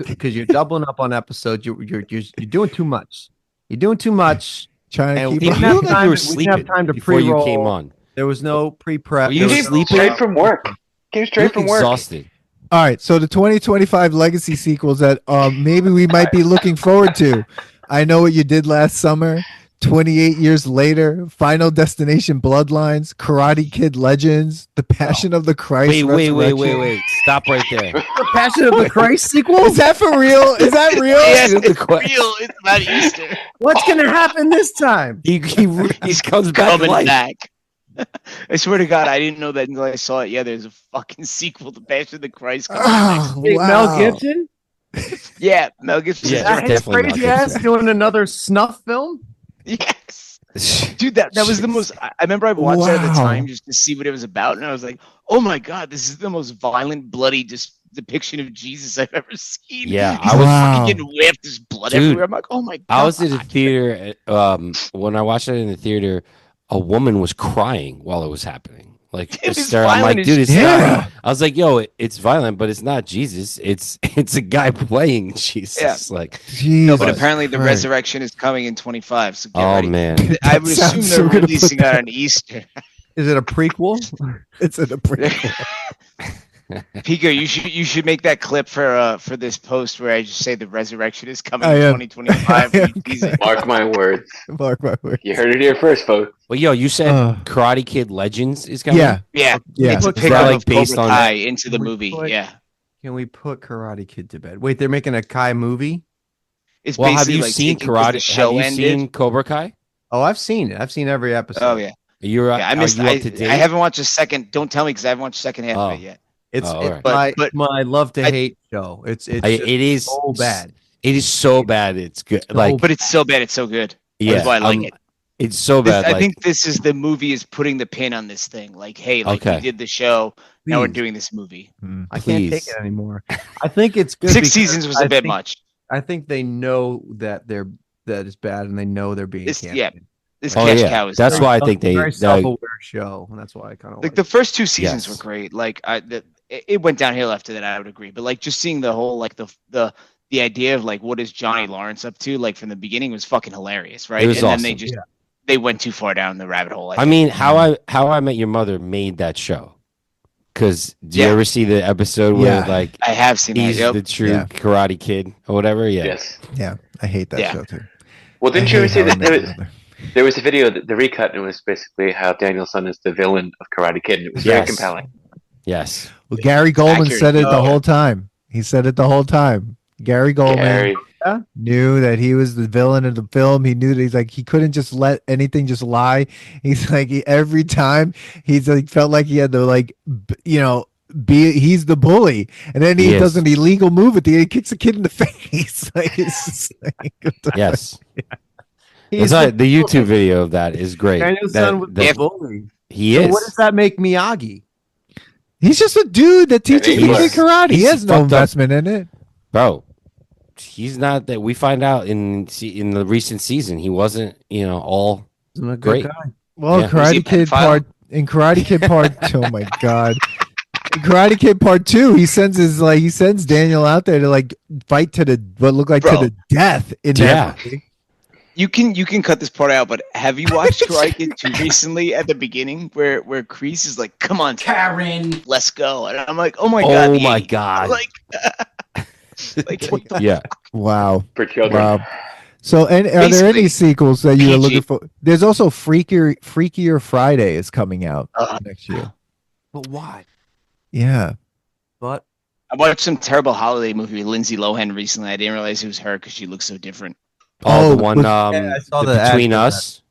because you're doubling up on episodes. You're doing too much. You're doing too much. Trying to keep. You look like you were sleeping before you came on. There was no pre-prep. You sleeping straight from work. Came straight from work. Exhausted. All right, so the 2025 legacy sequels that maybe we might be looking forward to. I Know What You Did Last Summer, 28 Years Later, Final Destination Bloodlines, Karate Kid Legends, The Passion of the Christ. Wait. Stop right there. The Passion of the Christ sequel? Is that for real? Is that real? Yes, it's real. It's about Easter. What's going to happen this time? He comes back. I swear to God, I didn't know that until I saw it. Yeah, there's a fucking sequel to Passion of the Christ. Wow. Mel Gibson? Yeah, Mel Gibson. Yeah, his crazy ass doing another snuff film? Yes. Dude, that was the most. I remember I watched it at the time just to see what it was about, and I was like, "Oh my God, this is the most violent, bloody depiction of Jesus I've ever seen." Yeah, I was fucking getting whipped. There's blood everywhere. I'm like, "Oh my God!" I was in the theater when I watched it in the theater. A woman was crying while it was happening. Like, It is I'm like, violent dude, as it's shit. not. I was like, yo, it's violent, but it's not Jesus. It's a guy playing Jesus. Yeah. Like, No, but Jesus apparently the Christ. resurrection is coming in 25. So get oh ready. man, I That would assume sounds they're so good to put releasing that- that on Easter. Is it a prequel? It's in a prequel. Pico, you should make that clip for this post where I just say the resurrection is coming I in am. 2025. I am. You tease it. Mark my words. Mark my word. You heard it here first, folks. well, yo, you said Uh. Karate Kid Legends is coming. Yeah, Yeah, yeah. it's a Is that, pickup like, of based Cobra on- Kai into the we movie. put- Yeah, Can we put Karate Kid to bed? Wait, they're making a Kai movie? it's Well, have basically you like seen taking 'cause Karate? the show Have you ended. seen Cobra Kai? Oh, I've seen it. I've seen every episode. Oh yeah, You're yeah. I missed. Are you up to date? I haven't watched the second. Don't tell me because I haven't watched the second half of it yet. It's, Oh, it's alright. But- my love to hate show. It's it just is so bad. It is so bad. It's good. Like, But it's so bad. It's so good. yeah, That's why I like it. It's so bad. I like, think this is the movie is putting the pin on this thing. Like, hey, like Okay. we did the show. Now we're Please. doing this movie. I can't take Please. it anymore. I think it's good. 6 because seasons was I a bit think- much. I think they know that it's bad, and they know they're being It's- canceled. yeah. This oh cash yeah, cow is that's great. why I think they. very like, self-aware show, and that's why I kind of Like the first 2 seasons Yes. were great. Like it went downhill after that. I would agree. But like just seeing the whole like the idea of like what is Johnny Lawrence up to like from the beginning was fucking hilarious, right? It was and then they awesome. just they went too far down the rabbit hole. I mean, How I Met Your Mother made that show. Because do you Yeah. ever see the episode where Yeah. like I have seen that. he's Yep. the true Yeah. Karate Kid or whatever? Yeah. Yes. Yeah, I hate that Yeah. show too. Well, didn't I you ever hate see How I that Met Your there was, Mother. there was a video, the recut, and it was basically how Daniel-san is the villain of Karate Kid, and it was very Yes. compelling. Yes. Well, Gary Goldman accurate. said it the Oh. whole time. He said it the whole time. Gary Goldman Gary. knew that he was the villain of the film. He knew that he's like he couldn't just let anything just lie. He's like every time he's like felt like he had to like he's the bully, and then he Yes. does an illegal move at the end. He kicks a kid in the face. Like, it's just like, what the fuck? Yes. He's That's right. The YouTube video of that is great. Daniel-san was the That- bully. he So is. what does that make Miyagi? He's just a dude that teaches he's- you karate. He he's has no fucked up. investment in it. Bro, he's not that. We find out in the recent season he wasn't all Isn't a good Great. guy. Well, Yeah. Was he a Karate Kid pedophile? Karate Kid Part. Oh my god. In Karate Kid Part 2, he sends Daniel out there to like fight to the what looked like Bro. to the death in Yeah. that movie. You can cut this part out, but have you watched Karate Kid 2 recently at the beginning where Kreese is like, "Come on, Karen. let's go," and I'm like, "Oh my god!" oh my E." god. Like, like what the Yeah. Wow. For children. Wow. So, and are there Basically, any sequels that you are PG. looking for? There's also Freakier Friday is coming out next year. But why? Yeah. But I watched some terrible holiday movie with Lindsay Lohan recently. I didn't realize it was her because she looks so different. Oh, Oh, the one was- I saw the the ad Between for that. Us.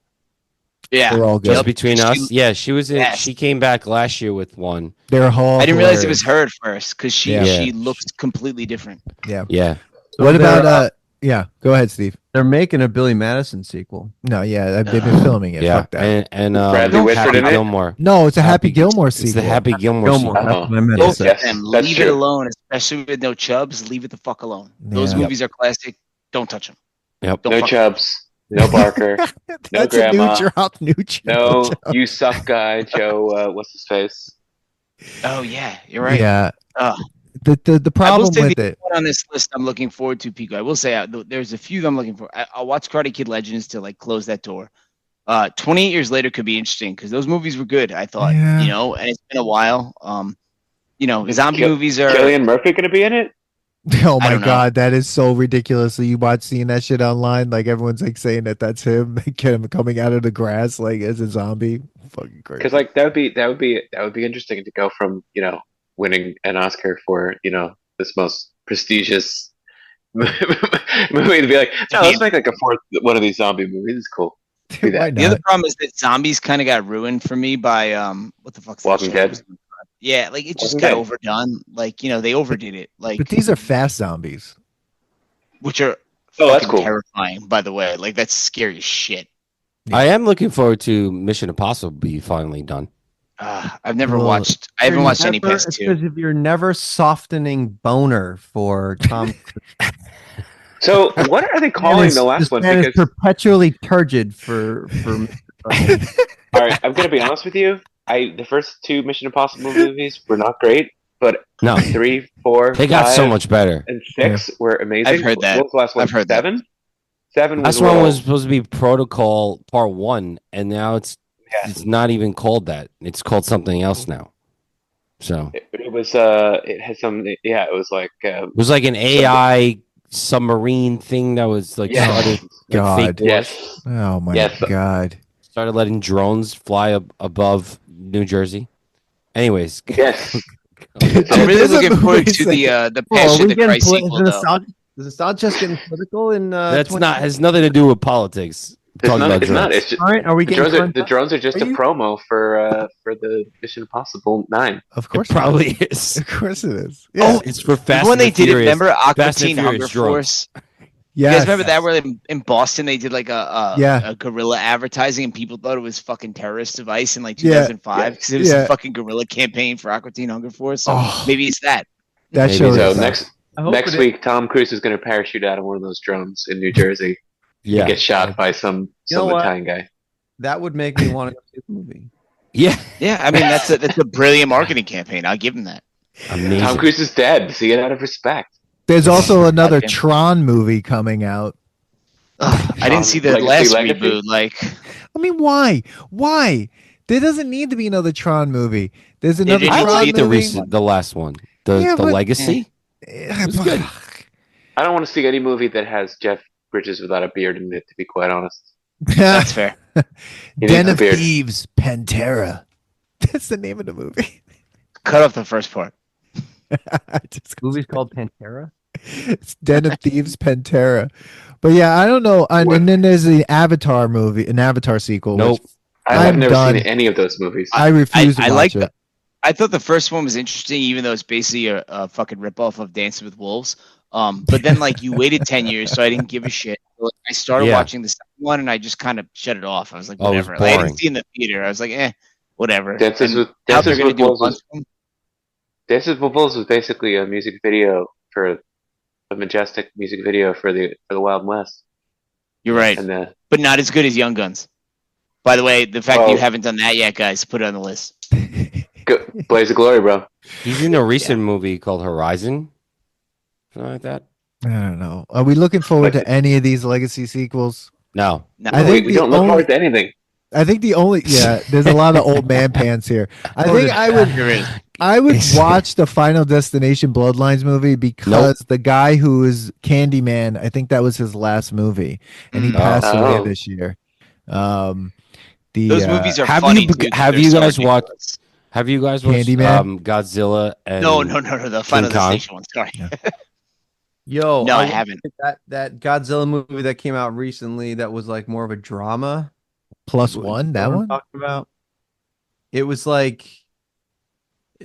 Yeah, They're all good. Just Yep. Between She- Us. Yeah, she was in. Yes. She came back last year with one. They're all I didn't realize it hilarious. was her at first because she Yeah. looks completely different. Yeah. So What they're, about yeah, go ahead, Steve. they're making a Billy Madison sequel. No, yeah, they've been filming it. Yeah. Fuck that. And Bradley Whitford Happy in it? Gilmore. No, it's a Happy Happy- Gilmore It's the sequel. Happy Gilmore. Gilmore. sequel. That's what I meant. Both Yes, of them, that's leave it true. alone, especially with no Chubbs. Leave it the fuck alone. Those Yeah. movies are classic. Don't touch them. Yep. Don't No fuck Chubbs. No Barker. That's grandma. a new drop. New drop. No, you suck guy, Joe. What's his face? Oh yeah, you're right. Yeah. Ugh. The problem say with the it. one on this list I'm looking forward to, Pico. I will say there's a few that I'm looking for. I'll watch Karate Kid Legends to like close that door. 28 years later could be interesting because those movies were good. I thought, Yeah. and it's been a while. Zombie movies are. Killian Murphy going to be in it? Oh I my don't know. god, that is so ridiculous. You watch seeing that shit online, like everyone's like saying that that's him, him coming out of the grass like as a zombie. Fucking crazy. Because like that would be interesting to go from winning an Oscar for this most prestigious movie to be like, no, let's make like a fourth one of these zombie movies. It's cool. do that. Why The other not? problem is that zombies kind of got ruined for me by what the fuck's that Walking show? Dead? Yeah, like it just Walking got Dead. overdone. Like they overdid it. Like But these are fast zombies. which are Oh, that's fucking cool. terrifying. By the way, like that's scary as shit. I am looking forward to Mission Impossible be finally done. I've never Well, watched. I haven't watched any past It's two. because if you're never softening boner for Tom. So what are they calling the last this one? man is Because perpetually turgid for all right, I'm gonna be honest with you. The first 2 Mission Impossible movies were not great, but No. 3, 4, They got 5, so much better. and 6 were amazing. I've heard that. What was the last one? I've heard 7? 7 was Last one was supposed to be Protocol Part 1, and now it's not even called that. It's called something else now. So it was it had some it was like it was like an AI submarine thing that was like started God. Yes. Oh my God. Started letting drones fly above New Jersey. Anyways. Yes. I'm really looking forward to the Passion of the Christ sequel, though. Is it just getting political in has nothing to do with politics. It's not. It's just, all right, are we getting the drones are just a promo for the Mission Impossible 9. Of course, it probably is. Of course, it is. Yeah. Oh, it's for Fast. When they did it, remember Aqua Fast Teen Hunger Force? Yeah, you guys remember that where in Boston they did like a guerrilla advertising and people thought it was fucking terrorist device in like 2005 because it was a fucking guerrilla campaign for Aqua Teen Hunger Force. So maybe it's that. That shows. So next week, Tom Cruise is going to parachute out of one of those drones in New Jersey. Yeah, get shot by some Italian guy. That would make me want to see the movie. Yeah. I mean, that's a brilliant marketing campaign. I'll give him that. Amazing. Tom Cruise is dead. See it out of respect. There's also another Tron movie coming out. I didn't see the last reboot. Like, I mean, why? There doesn't need to be another Tron movie. There's another. I Tron like movie. the last one. The Legacy. It's good. I don't want to see any movie that has Jeff Bridges without a beard in it, to be quite honest. That's fair. Den of Thieves, Pantera. That's the name of the movie. Cut off the first part. Movie's called Pantera? It's Den of Thieves, Pantera. But yeah, I don't know. And then there's the Avatar movie, an Avatar sequel. Nope. I've never seen any of those movies. I refuse to watch it. I thought the first one was interesting, even though it's basically a fucking ripoff of Dancing with Wolves. But then, like, you waited 10 years, so I didn't give a shit. I started watching the second one, and I just kind of shut it off. I was like, whatever. Like, I didn't see it in the theater. I was like, whatever. Dances with Wolves was basically a music video for a majestic music video for the Wild West. You're right, but not as good as Young Guns. By the way, the fact that you haven't done that yet, guys, put it on the list. Blaze of Glory, bro. He's in a recent movie called Horizon. Something like that. I don't know. Are we looking forward to any of these legacy sequels? No. I think we don't look forward to anything. I think there's a lot of old man pants here. I think I would watch the Final Destination Bloodlines movie because the guy who is Candyman, I think that was his last movie, and he passed away this year. Those movies are funny. Have you guys watched Candyman? Godzilla and No, the Final Destination one. Sorry. Yeah. Yo, no, I haven't. That Godzilla movie that came out recently that was like more of a drama. Plus one, that one? Talking about? It was like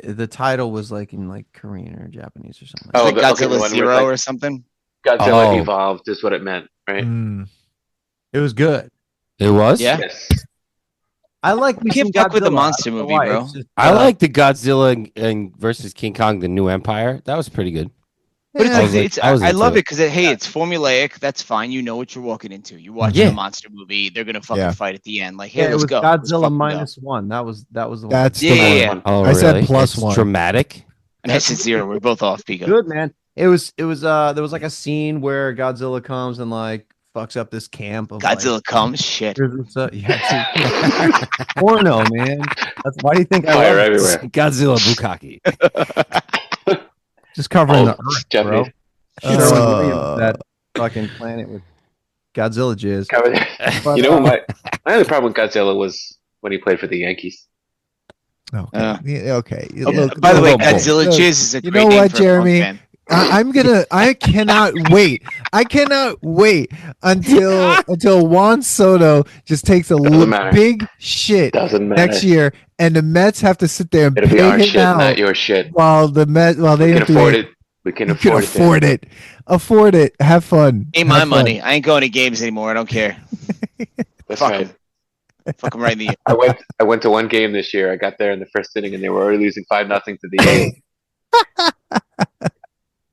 the title was like in like Korean or Japanese or something. Oh, like Godzilla Zero or something. Godzilla Evolved is what it meant, right? It was good. It was? Yeah. Yes. I like. You can't fuck with the monster movie, bro. I like the Godzilla and versus King Kong: The New Empire. That was pretty good. But I love it because it's formulaic. That's fine. You know what you're walking into. You're watching a monster movie. They're gonna fucking fight at the end. Like, hey, let's go. Godzilla -1. That was the one. That's the one. Oh, I said +1. Dramatic. And I said 0. We're both off, Pico. Good, man. It was there was like a scene where Godzilla comes and like fucks up this camp of Godzilla comes shit. Porno, man. That's why do you think I love everywhere. Godzilla Bukkake. Just covering the earth, bro. Sure, that fucking planet with Godzilla jizz. You know, my only problem with Godzilla was when he played for the Yankees. Okay. By the way, Godzilla jizz is a great name for Jeremy? I cannot wait. I cannot wait until Juan Soto just takes a big shit next year, and the Mets have to sit there and it'll pay be our him shit, out not your shit. While they can afford it. We can afford it. Afford it. Have fun. Ain't my money. I ain't going to games anymore. I don't care. Fuck him. Fuck him right in the ear. I went to one game this year. I got there in the first inning, and they were already losing 5-0 to the A's.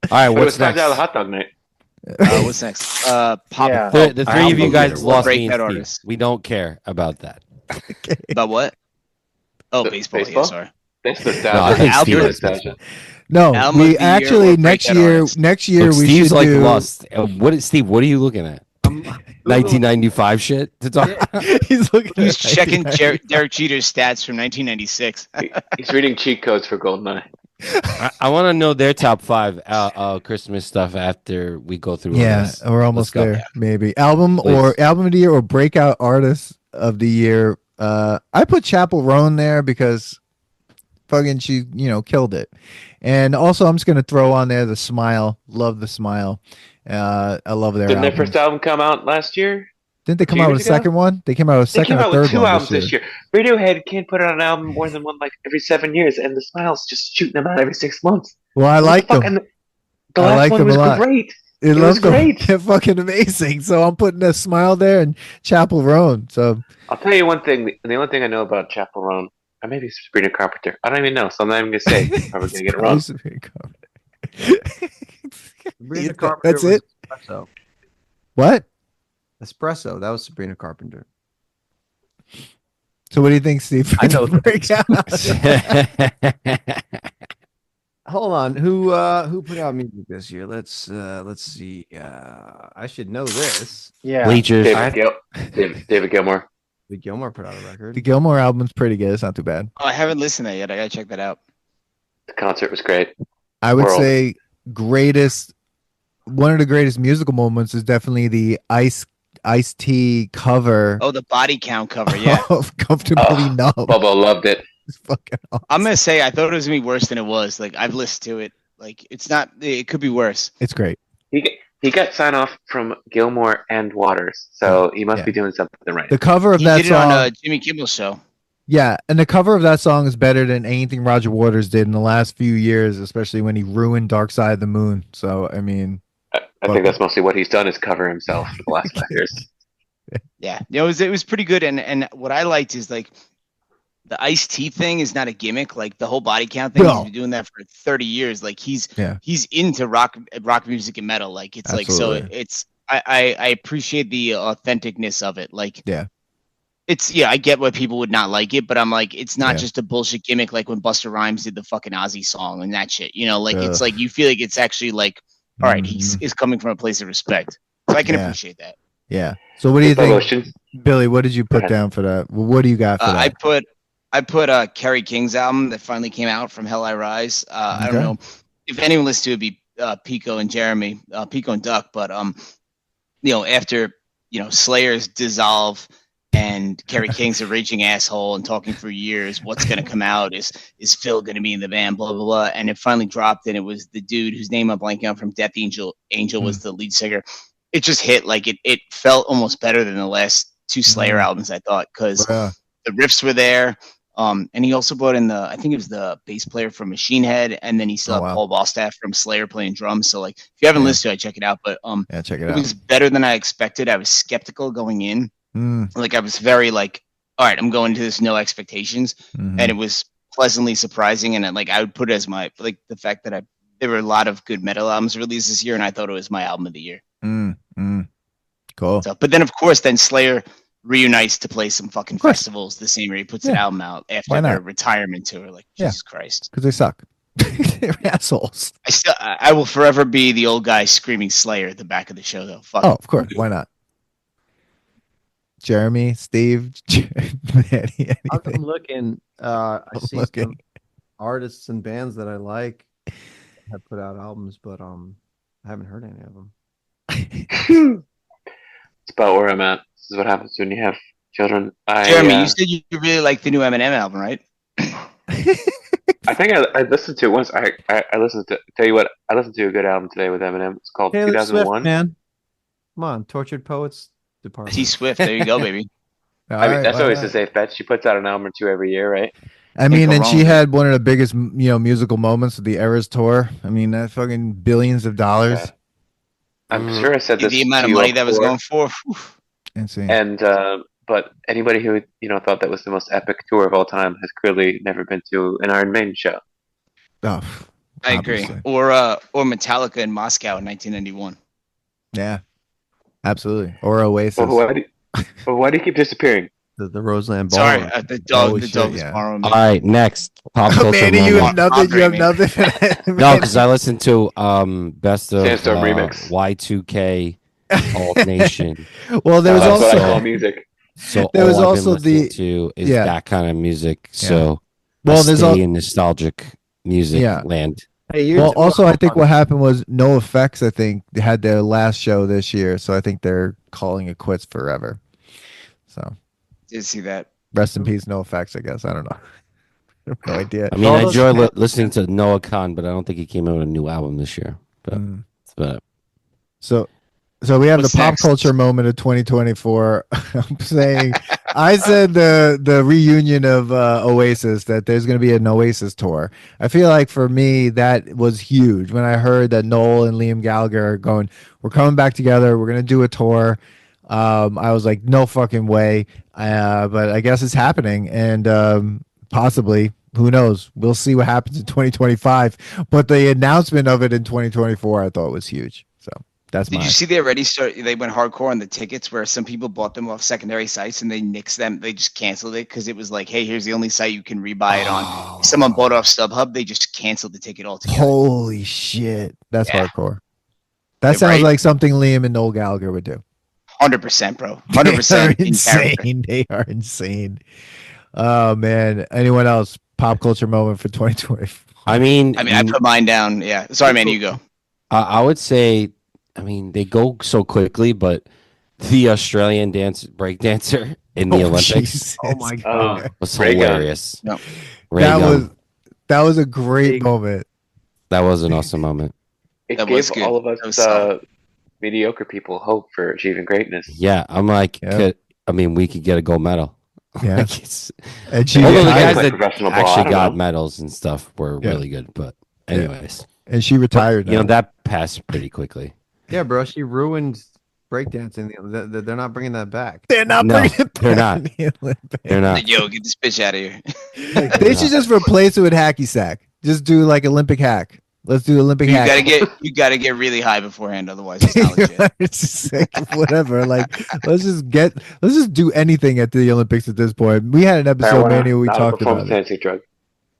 All right, what's next? $5 hot dog night. What's next? Pop. Yeah. The three of you guys lost me. Breakout artists. We don't care about that. About what? Oh, baseball. Yeah, sorry. That's No, I nostalgia. think Steve Album- likes baseball. No, Album of we the year actually or next breakout year. artist? Next year Look, we Steve's should like do. lost. What is Steve? What are you looking at? 1995 shit to talk. He's looking. He's at checking 1990. Derek Jeter's stats from 1996. He's reading cheat codes for GoldenEye. I want to know their top 5 Christmas stuff after we go through. Yeah, this. we're almost Let's go. there. Maybe album Please. or album of the year or breakout artist of the year. I put Chapel Roan there because fucking she killed it. And also I'm just gonna throw on there The Smile. Love The Smile. I love their Didn't their album. first album come out last year? Didn't they come 2 out with a years ago? second one? They came out with a They second came or out third with 2 one albums this year. Radiohead can't put out an album more than one like every 7 years, and The Smile's just shooting them out every 6 months. Well, I like What the fuck? them. And the I last like one them a was lot. great. It was was great. They're fucking amazing. So I'm putting a Smile there and Chapel Roan. So I'll tell you one thing. The only thing I know about Chapel Roan, or maybe Sabrina Carpenter, I don't even know, so I'm not even gonna say. I'm probably gonna get it wrong. Sabrina Carpenter. Sabrina Carpenter That's was it. Espresso. What? Espresso. That was Sabrina Carpenter. So what do you think, Steve? I know. Breakout. Hold on. Who put out music this year? Let's see. I should know this. Yeah. Bleachers. David Gilmour. David Gilmour put out a record. The Gilmore album's pretty good. It's not too bad. Oh, I haven't listened to that yet. I gotta check that out. The concert was great. I would World. say one of the greatest musical moments is definitely the Ice-T cover Oh, the body count cover. Yeah. of Comfortably Numb. Bubba loved it. It's fucking awesome. I'm gonna say I thought it was gonna be worse than it was. Like I've listened to it. Like it's not. It could be worse. It's great. He got sign off from Gilmour and Waters, so he must Yeah. be doing something right. The cover of He that did song, it on Jimmy Kimmel's show. yeah, and the cover of that song is better than anything Roger Waters did in the last few years, especially when he ruined Dark Side of the Moon. So I mean, I think that's mostly what he's done is cover himself for the last 5 years. Yeah, it was pretty good. And what I liked is like the Ice-T thing is not a gimmick. Like the whole body count thing, No. he's been doing that for 30 years. Like he's Yeah. into rock music and metal. Like it's Absolutely. like so it's I appreciate the authenticness of it. Like Yeah. It's I get why people would not like it, but I'm like, it's not Yeah. just a bullshit gimmick like when Busta Rhymes did the fucking Ozzy song and that shit. Like it's Ugh. like you feel like it's actually like, all right, Mhm. he's coming from a place of respect. So I can Yeah. appreciate that. Yeah. So what do you think, Promotion. Billy? What did you put ahead. down for that? Well, what do you got for I that? put Kerry King's album that finally came out, From Hell I Rise. I don't Okay. know if anyone listened to it, it'd be Pico and Jeremy, Pico and Duck, but after Slayer's dissolve and Kerry King's a raging asshole and talking for years, what's gonna come out? Is Phil gonna be in the band? Blah blah blah. And it finally dropped, and it was the dude whose name I'm blanking on from Death Angel. Angel was the lead singer. It just hit like it felt almost better than the last two Slayer albums, I thought, because Yeah. the riffs were there. And he also brought in I think it was the bass player from Machine Head, and then he still Oh, had wow. Paul Bostaph from Slayer playing drums. So like, if you haven't Yeah. listened to it, check it out. But Yeah, check it it out. was better than I expected. I was skeptical going in. Like I was very like, all right, I'm going into this no expectations, Mhm. and it was pleasantly surprising. And I would put it as my the fact that there were a lot of good metal albums released this year, and I thought it was my album of the year. Cool. So, but then of course, then Slayer reunites to play some fucking course. festivals the same year he puts an Yeah. album out Why after not? their retirement tour. Like Yeah. Jesus Christ, Because they suck. They're assholes. I will forever be the old guy screaming Slayer at the back of the show, though. Fuck. Oh, of course. Why not? Jeremy, Steve, Manny, I'm anything. looking. I see looking. some artists and bands that I like have put out albums, but I haven't heard any of them. It's about where I'm at. This is what happens when you have children. Jeremy, you said you really like the new Eminem album, right? I think I listened to it once. I listened to. Tell you what, I listened to a good album today with Eminem. It's called Taylor 2001. Swift, man. Come on, Tortured Poets Department. T Swift. There you go, baby. All I mean, right, that's why always not? the safe bet. She puts out an album or two every year, right? I mean, and she wrong. had one of the biggest, musical moments of the Eras tour. I mean, that fucking billions of dollars. Yeah. I'm sure I said this. The amount to of you money that was before. going for. Whew. Insane. And but anybody who thought that was the most epic tour of all time has clearly never been to an Iron Maiden show. Oh, I agree. obviously. Or Metallica in Moscow in 1991. Yeah, absolutely. Or Oasis. Well, why do you keep disappearing? The Roseland Sorry, Ballroom. the dog was yeah. borrowing me. All right, next pop culture Manny, you have moment. nothing. You have nothing. No, because I listened to best of Sandstorm remix. Y2K Alt Nation. Well, there was That's also what I call music. So there was all I've also been listening to is that kind of music. So well, there's all in nostalgic music land. Hey, well, also, I think what happened was No Effects, I think, had their last show this year. So I think they're calling it quits forever. So Did see that. rest in peace, No Effects, I guess. I don't know. I have no idea. I mean, I enjoy listening to Noah Khan, but I don't think he came out with a new album this year. But that's about it. So we have What's the pop next? culture moment of 2024. I'm saying, I said the reunion of Oasis, that there's going to be an Oasis tour. I feel like for me that was huge when I heard that Noel and Liam Gallagher are going, we're coming back together, we're going to do a tour. I was like, no fucking way. But I guess it's happening, and possibly, who knows? We'll see what happens in 2025. But the announcement of it in 2024, I thought was huge. So. Did you see they already they went hardcore on the tickets where some people bought them off secondary sites and they nixed them. They just canceled it because it was like, hey, here's the only site you can rebuy it on. If someone bought off StubHub, they just canceled the ticket altogether. Holy shit. That's hardcore. That sounds like something Liam and Noel Gallagher would do. 100%, bro. 100% insane. They are insane. Oh man. Anyone else? Pop culture moment for 2020. I mean, I put mine down. Yeah. Sorry, man. You go. I would say, I mean, they go so quickly, but the Australian break dancer in the Olympics. Jesus. Oh my god, was hilarious. No. That was a great moment. That was an awesome moment. It That gave was good. all of That was us solid. mediocre people hope for achieving greatness. Yeah, I'm like, we could get a gold medal. Yeah. Like And she although the retired, guys that professional ball, I actually don't got know. medals and stuff were really good, but anyways, and she retired. you know, that passed pretty quickly. yeah, bro, she ruined breakdancing. They're not bringing that back. They're not bringing it they're back not. in the Olympics. They're not. Yo, get this bitch out of here. They should just replace it with hacky sack. Just do like Olympic hack. Let's do Olympic hack. You gotta get really high beforehand, otherwise it's not legit. It's just like, whatever. Like, let's just do anything at the Olympics at this point. We had an episode, Manny, where we talked about it. Drug.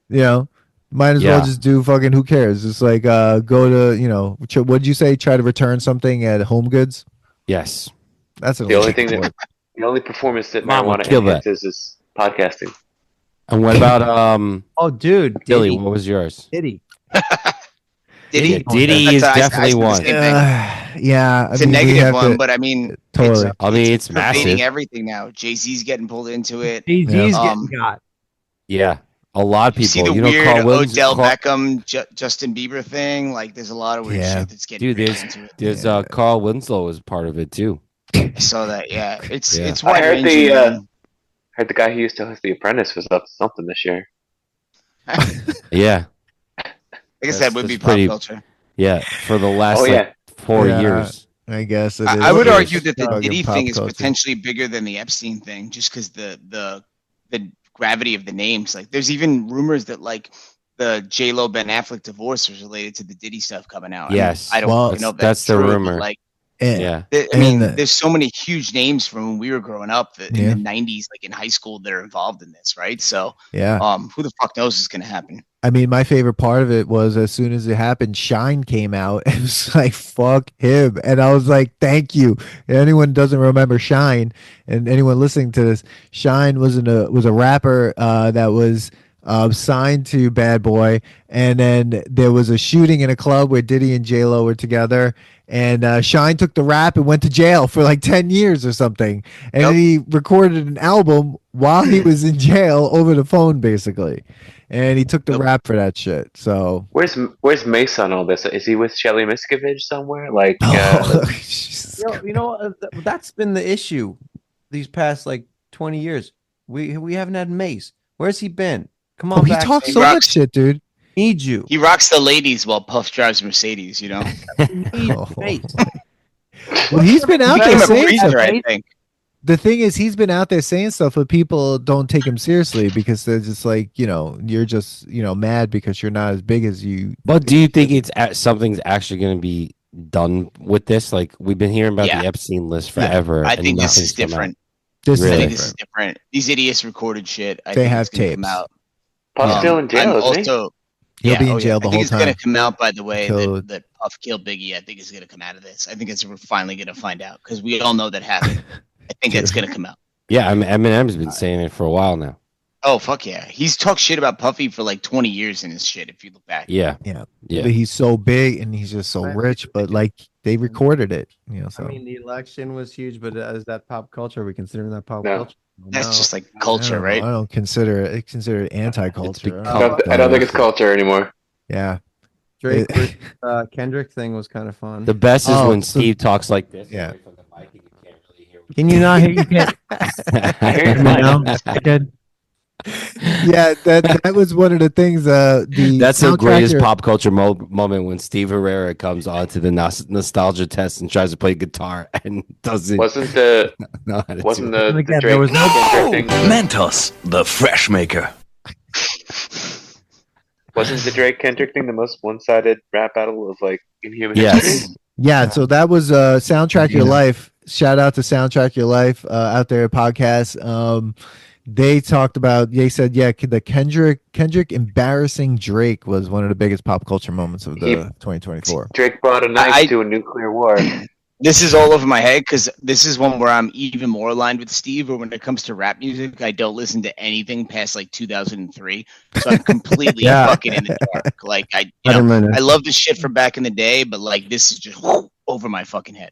You know, might as well just do fucking. Who cares? It's like go to, you know, what'd you say? Try to return something at Home Goods. Yes, that's an The only performance that marijuana enhances is podcasting. And what about Oh, dude, Dilly? What was yours? Diddy. Diddy is definitely one. Yeah, it's a negative one, but I mean, totally. It's massive. Everything now. Jay-Z's getting pulled into it. Jay-Z's getting got. Yeah, a lot of people. You see the weird Odell Beckham, Justin Bieber thing. Like, there's a lot of weird shit that's getting. Dude, there's Carl Winslow was part of it too. I saw that. Yeah, it's I heard heard the guy who used to host The Apprentice was up to something this year. Yeah. I guess that would be pop culture. Yeah, for the last 4 years. I guess it is. I would argue that the Diddy thing is potentially bigger than the Epstein thing, just because the gravity of the names. Like, there's even rumors that like the J-Lo Ben Affleck divorce was related to the Diddy stuff coming out. Yes, I don't know if that's the true, rumor. Like, I mean, there's so many huge names from when we were growing up in the 90s, like in high school, that are involved in this, right? So, who the fuck knows what's going to happen? I mean, my favorite part of it was as soon as it happened, Shine came out. It was like, fuck him. And I was like, thank you. And anyone doesn't remember Shine, and anyone listening to this, Shine was a rapper that was signed to Bad Boy, and then there was a shooting in a club where Diddy and J-Lo were together, and Shine took the rap and went to jail for like 10 years or something, and he recorded an album while he was in jail over the phone, basically, and he took the rap for that shit. So where's Mace on all this? Is he with Shelly Miscavige somewhere? Like, that's been the issue these past like 20 years. We haven't had Mace. Where's he been? Come on, he talks so much shit, dude. Need you. He rocks the ladies while Puff drives Mercedes, you know. Well, he's been out there saying stuff. I think. The thing is, he's been out there saying stuff, but people don't take him seriously because they're just like, you know, you're just, you know, mad because you're not as big as you. But do you think something's actually going to be done with this? Like, we've been hearing about the Epstein list forever. I think this is different. This I is think different. this is different. These idiots recorded shit. I They think have it's gonna tapes. come out. Puff's still in jail, isn't he? Also, He'll be in jail the I think whole it's gonna time. come out. By the way, Until- that Puff killed Biggie. I think it's gonna come out of this. I think we're finally gonna find out because we all know that happened. I think it's gonna come out. Yeah, I mean, Eminem's been saying it for a while now. Oh fuck yeah, he's talked shit about Puffy for like 20 years in his shit. If you look back, Yeah. But he's so big and he's just so rich. But like they recorded it, So I mean, the election was huge, but is that pop culture? Are we considering that pop No. culture? that's just like culture, right? I don't consider it. Consider it anti-culture. become- I don't think it's culture anymore. Yeah. Drake Kendrick thing was kind of fun. The best is Oh, when so- Steve talks like this. Yeah. From the mic and you can't really hear Can you not hear? You can't. Yeah, that was one of the things. That's the soundtrack greatest here- pop culture moment when Steve Herrera comes onto the nostalgia test and tries to play guitar and doesn't. Wasn't the know how to wasn't do it. the Again, Drake there was no- Kendrick thing? Mentos, the fresh maker. Wasn't the Drake Kendrick thing the most one-sided rap battle of like in human Yes. history? Yeah, so that was Soundtrack Your Life. Shout out to Soundtrack Your Life out there podcast. They talked about. They said, the Kendrick embarrassing Drake was one of the biggest pop culture moments of the 2024. Drake brought a knife to a nuclear war. This is all over my head because this is one where I'm even more aligned with Steve. Or when it comes to rap music, I don't listen to anything past like 2003, so I'm completely fucking in the dark. Like I love the shit from back in the day, but like this is just over my fucking head.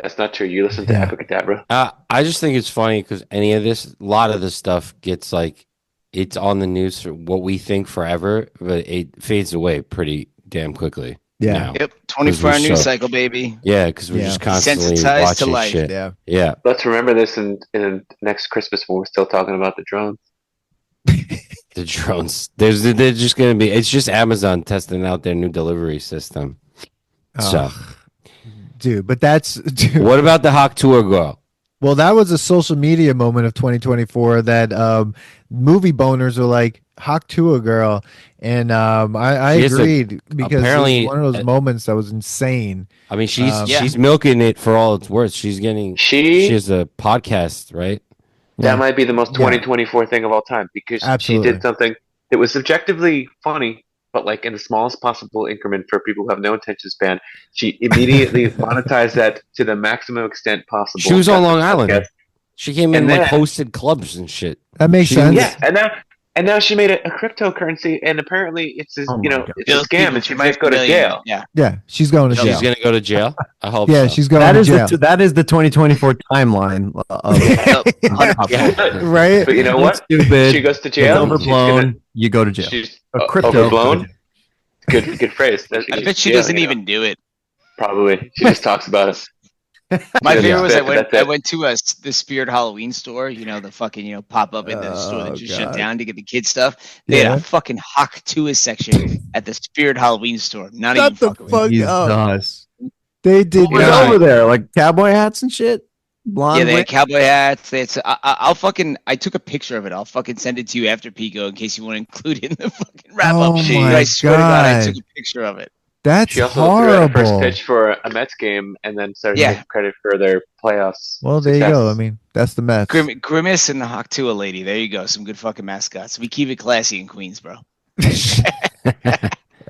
That's not true. You listen to Abracadabra. I just think it's funny because a lot of this stuff gets like, it's on the news for what we think forever, but it fades away pretty damn quickly. Yeah. Now. Yep, 24-hour news so- cycle, baby. Yeah, because we're just constantly Sensitized to watching life. shit. Yeah. Yeah. Let's remember this in next Christmas when we're still talking about the drones. The drones. They're just gonna be. It's just Amazon testing out their new delivery system. So, Dude, but dude. what about the Hawk Tour girl? Well, that was a social media moment of 2024 that movie boners were like, Hawk Tua girl. And I She is agreed because apparently- it was one of those moments that was insane. I mean, she's milking it for all it's worth. She has a podcast, right? That might be the most 2024 thing of all time because Absolutely. she did something that was subjectively funny, but like in the smallest possible increment for people who have no attention span. She immediately monetized that to the maximum extent possible. She was on Got the Long Island. podcast. She came in And like then- hosted clubs and shit. That makes sense. Yeah, and now she made a cryptocurrency, and apparently it's a, it's a scam, and she might go to jail. Yeah. Yeah, she's going to jail. She's gonna go to jail. I hope. Yeah, so. she's going That to is jail. that is the 2024 timeline of Right? But you know what? Stupid. She goes to It's jail. overblown. You go to jail. She's crypto. overblown. Good phrase. I bet she doesn't even do it. Probably. She just talks about it. My Yeah, favorite was that's I it. went to the Spirit Halloween store, the fucking, pop up in the store that just shut God. down to get the kids stuff. They had a fucking Hawk Tua section at the Spirit Halloween store. Not even Shut the fucking with fuck me. up. Jesus. They did What was not. over there? Like cowboy hats and shit? Blonde Yeah, they wig? had cowboy hats. They had, I took a picture of it. I'll fucking send it to you after Pico in case you want to include it in the fucking wrap up. Oh my I swear to God, I God. took a picture of it. That's She also threw out a first horrible. pitch for a Mets game and then started Yeah. taking credit for their playoffs. Well, there you go. successes. I mean, that's the Mets. Grimace and the Hawk Tua lady. There you go. Some good fucking mascots. We keep it classy in Queens, bro.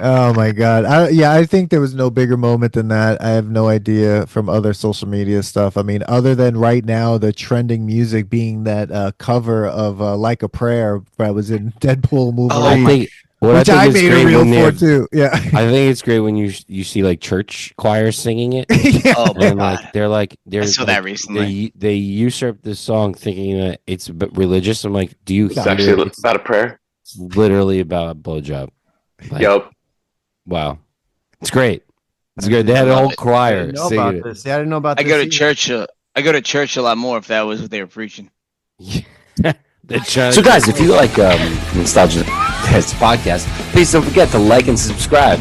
Oh my God. I think there was no bigger moment than that. I have no idea from other social media stuff. I mean, other than right now, the trending music being that cover of Like a Prayer that was in Deadpool movie. I think which I is made a great reel when for too. Yeah. I think it's great when you see like church choirs singing it. Yeah. Oh my And God. like they're I saw that recently. They usurp this song thinking that it's a bit religious. I'm like, do you? It's hear actually it? about a prayer. It's literally about a blowjob. Like, Yup. Wow, it's great. It's good. They had a whole I choir didn't know singing about it. this. Yeah, I didn't know about I this. go to either. church. I go to church a lot more if that was what they were preaching. So, guys, if you like Nostalgia Test podcast, please don't forget to like and subscribe.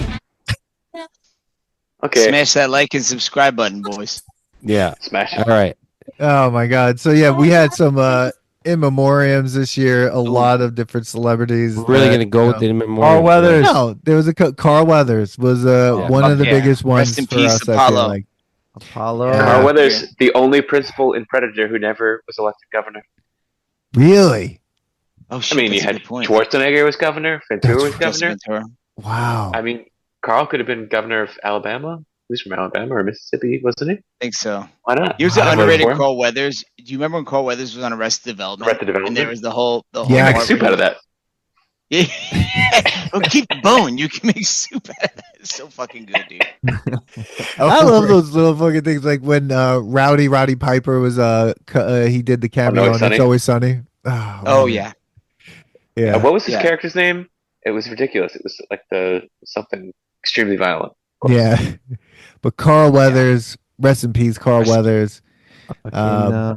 Okay. Smash that like and subscribe button, boys. Yeah. Smash All it. right. Oh my God. So yeah, we had some in memoriams this year. A lot of different celebrities. We're really that, gonna go you with know- the memorial. Carl Weathers. No, there was Carl Weathers was one fuck of the yeah. biggest ones Rest in for peace, us. I feel Apollo. like. Apollo. Carl Weathers, the only principal in Predator who never was elected governor. Really? Oh shit! I mean, you had Schwarzenegger was governor, Ventura was governor. Wow. I mean, Carl could have been governor of Alabama. He was from Alabama or Mississippi, wasn't he? I think so. Why not? He was an underrated Carl Weathers. Do you remember when Carl Weathers was on Arrested Development? And there was the whole yeah, make soup out of that. Yeah. Well, keep the bone. You can make soup out of that. It's so fucking good, dude. I love those little fucking things, like when Rowdy Piper was he did the cameo on It's Always Sunny. Oh yeah. Yeah. What was his character's name? It was ridiculous. It was like something extremely violent. Yeah. But Carl Weathers, rest in peace, Carl Weathers. When I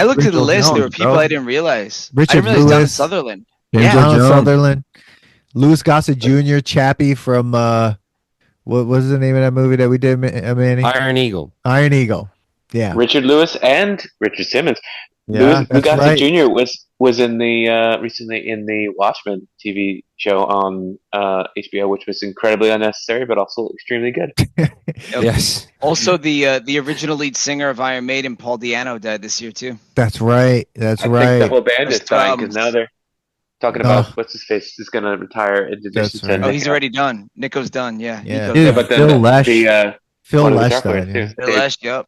looked at the list, there were people I didn't realize. Richard I didn't realize Lewis, Sutherland. Donald Sutherland, Louis Gossett Jr., Chappie from what was the name of that movie that we did, Manny? Iron Eagle. Iron Eagle. Yeah. Richard Lewis and Richard Simmons. Yeah, Louis Gossett Jr. was in the recently in the Watchmen TV show on HBO, which was incredibly unnecessary, but also extremely good. Yes. Also, the original lead singer of Iron Maiden, Paul Di'Anno, died this year too. That's right. That's right. I think the whole band is dying because now they're talking about what's his face is going to retire in addition to. Oh, he's already done. Nico's done. Yeah. Yeah. But then Phil Lesh died. Yeah. Phil Lesh. Yep.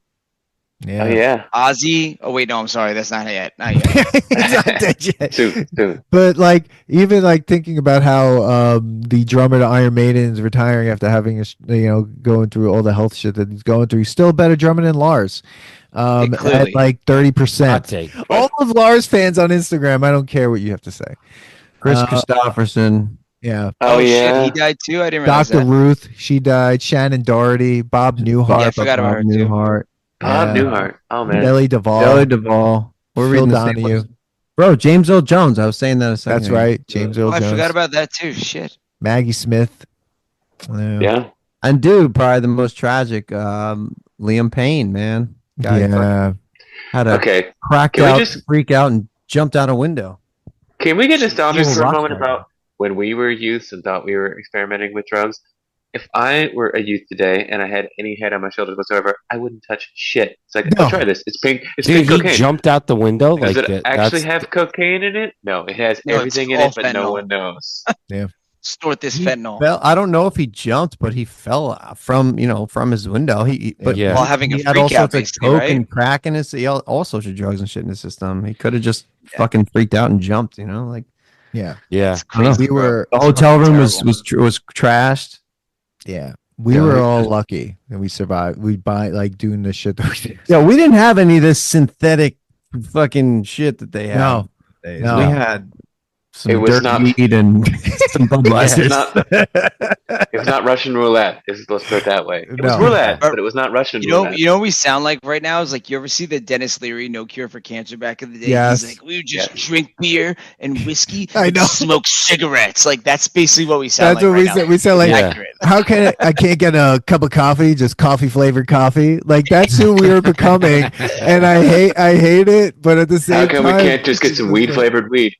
Yeah. Oh yeah. Ozzy. Oh wait, no, I'm sorry. That's not yet. Not yet. It's not dead yet. Soon. But like, even like thinking about how the drummer to Iron Maiden is retiring after having going through all the health shit that he's going through, he's still a better drummer than Lars. At like 30%. All of Lars fans on Instagram, I don't care what you have to say. Chris Christopherson. Yeah. Oh yeah. Shit, he died too. I didn't realize Dr. Ruth, she died. Shannon Doherty, Bob Newhart. Yeah, I forgot about her too. Bob Newhart. Oh man. Nelly Duvall. We're reading the same. Bro, James Earl Jones. I was saying that a second. That's right. James Earl Jones. I forgot about that too. Shit. Maggie Smith. Yeah. And dude, probably the most tragic, Liam Payne, man. Guy had a freak out and jumped out a window. Can we get nostalgic for a moment about when we were youths and thought we were experimenting with drugs? If I were a youth today and I had any head on my shoulders whatsoever, I wouldn't touch shit. It's like, I'll try this. It's pink. It's pink cocaine. He jumped out the window. Does it actually have cocaine in it? No, it has everything in it, but no one knows. Yeah. Snort this fentanyl. Well, I don't know if he jumped, but he fell from his window. While having he had all sorts of coke and crack in his, all sorts of drugs and shit in his system. He could have just fucking freaked out and jumped. Yeah. We were the hotel room was trashed. Yeah. We were all lucky and we survived. We doing the shit that we did. Yeah, we didn't have any of this synthetic fucking shit that they have. No. We had some dirt weed and some Budweisers. It was not Russian roulette. Let's put it that way. It was roulette, but it was not Russian roulette. You know what we sound like right now is like, you ever see the Dennis Leary No Cure for Cancer back in the day? Yes. He's like, we would just drink beer and whiskey I know. and smoke cigarettes. Like, that's basically what we sound That's like what right we now. said. We sound like, how can I can't get a cup of coffee, just coffee flavored coffee? Like, that's who we were becoming. And I hate it, but at the same time, we can't just get some weed flavored weed?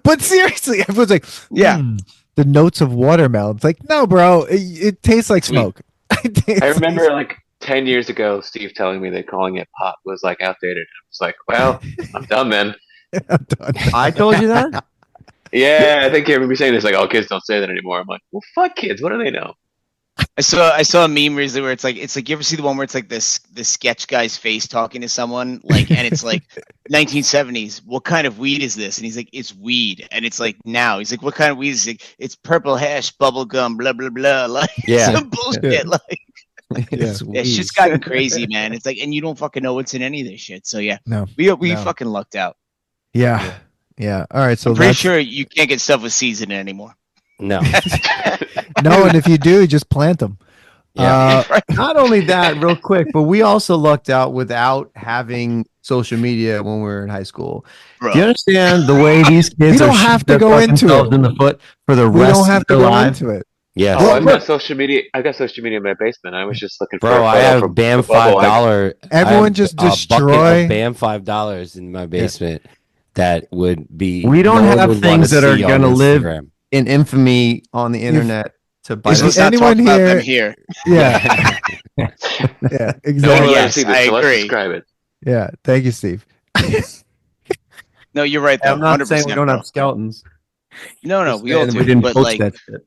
But seriously, everyone's like, the notes of watermelon. It's like, no, bro, it tastes like smoke. I remember like 10 years ago, Steve telling me that calling it pot was like outdated. I was like, well, I'm done then. I'm done. I told you that? Yeah, I think you remember saying this, like, oh, kids don't say that anymore. I'm like, well, fuck kids. What do they know? I saw a meme recently where it's like you ever see the one where it's like this sketch guy's face talking to someone, like, and it's like 1970s. What kind of weed is this? And he's like, it's weed. And it's like, now he's like, what kind of weed is it? It's purple hash, bubble gum, blah blah blah. Like, some bullshit. Like, shit's gotten crazy, man. It's like, and you don't fucking know what's in any of this shit. So we fucking lucked out. Yeah. All right, so I'm pretty sure you can't get stuff with seeds in it anymore. No. No, and if you do, just plant them. Not only that, real quick, but we also lucked out without having social media when we were in high school. Bro. Do you understand the way these kids don't have to go into it in the foot for the we rest don't have of their to go lives? into it. Yeah. Oh, I've got social media. I got social media in my basement. I was just looking for. Bro, I have BAM $5. Everyone just destroy BAM $5 in my basement. That would be. We don't have things that are going to live in infamy on the internet to bite. Is Let's not anyone talk about them here? here. Yeah. Yeah, No exactly. one will Yes, see this, I so let's agree. describe it. Yeah, thank you, Steve. No, you're right. Though. I'm not 100%, saying we don't bro. have skeletons. No, Just we all saying do. we didn't but post like, that shit.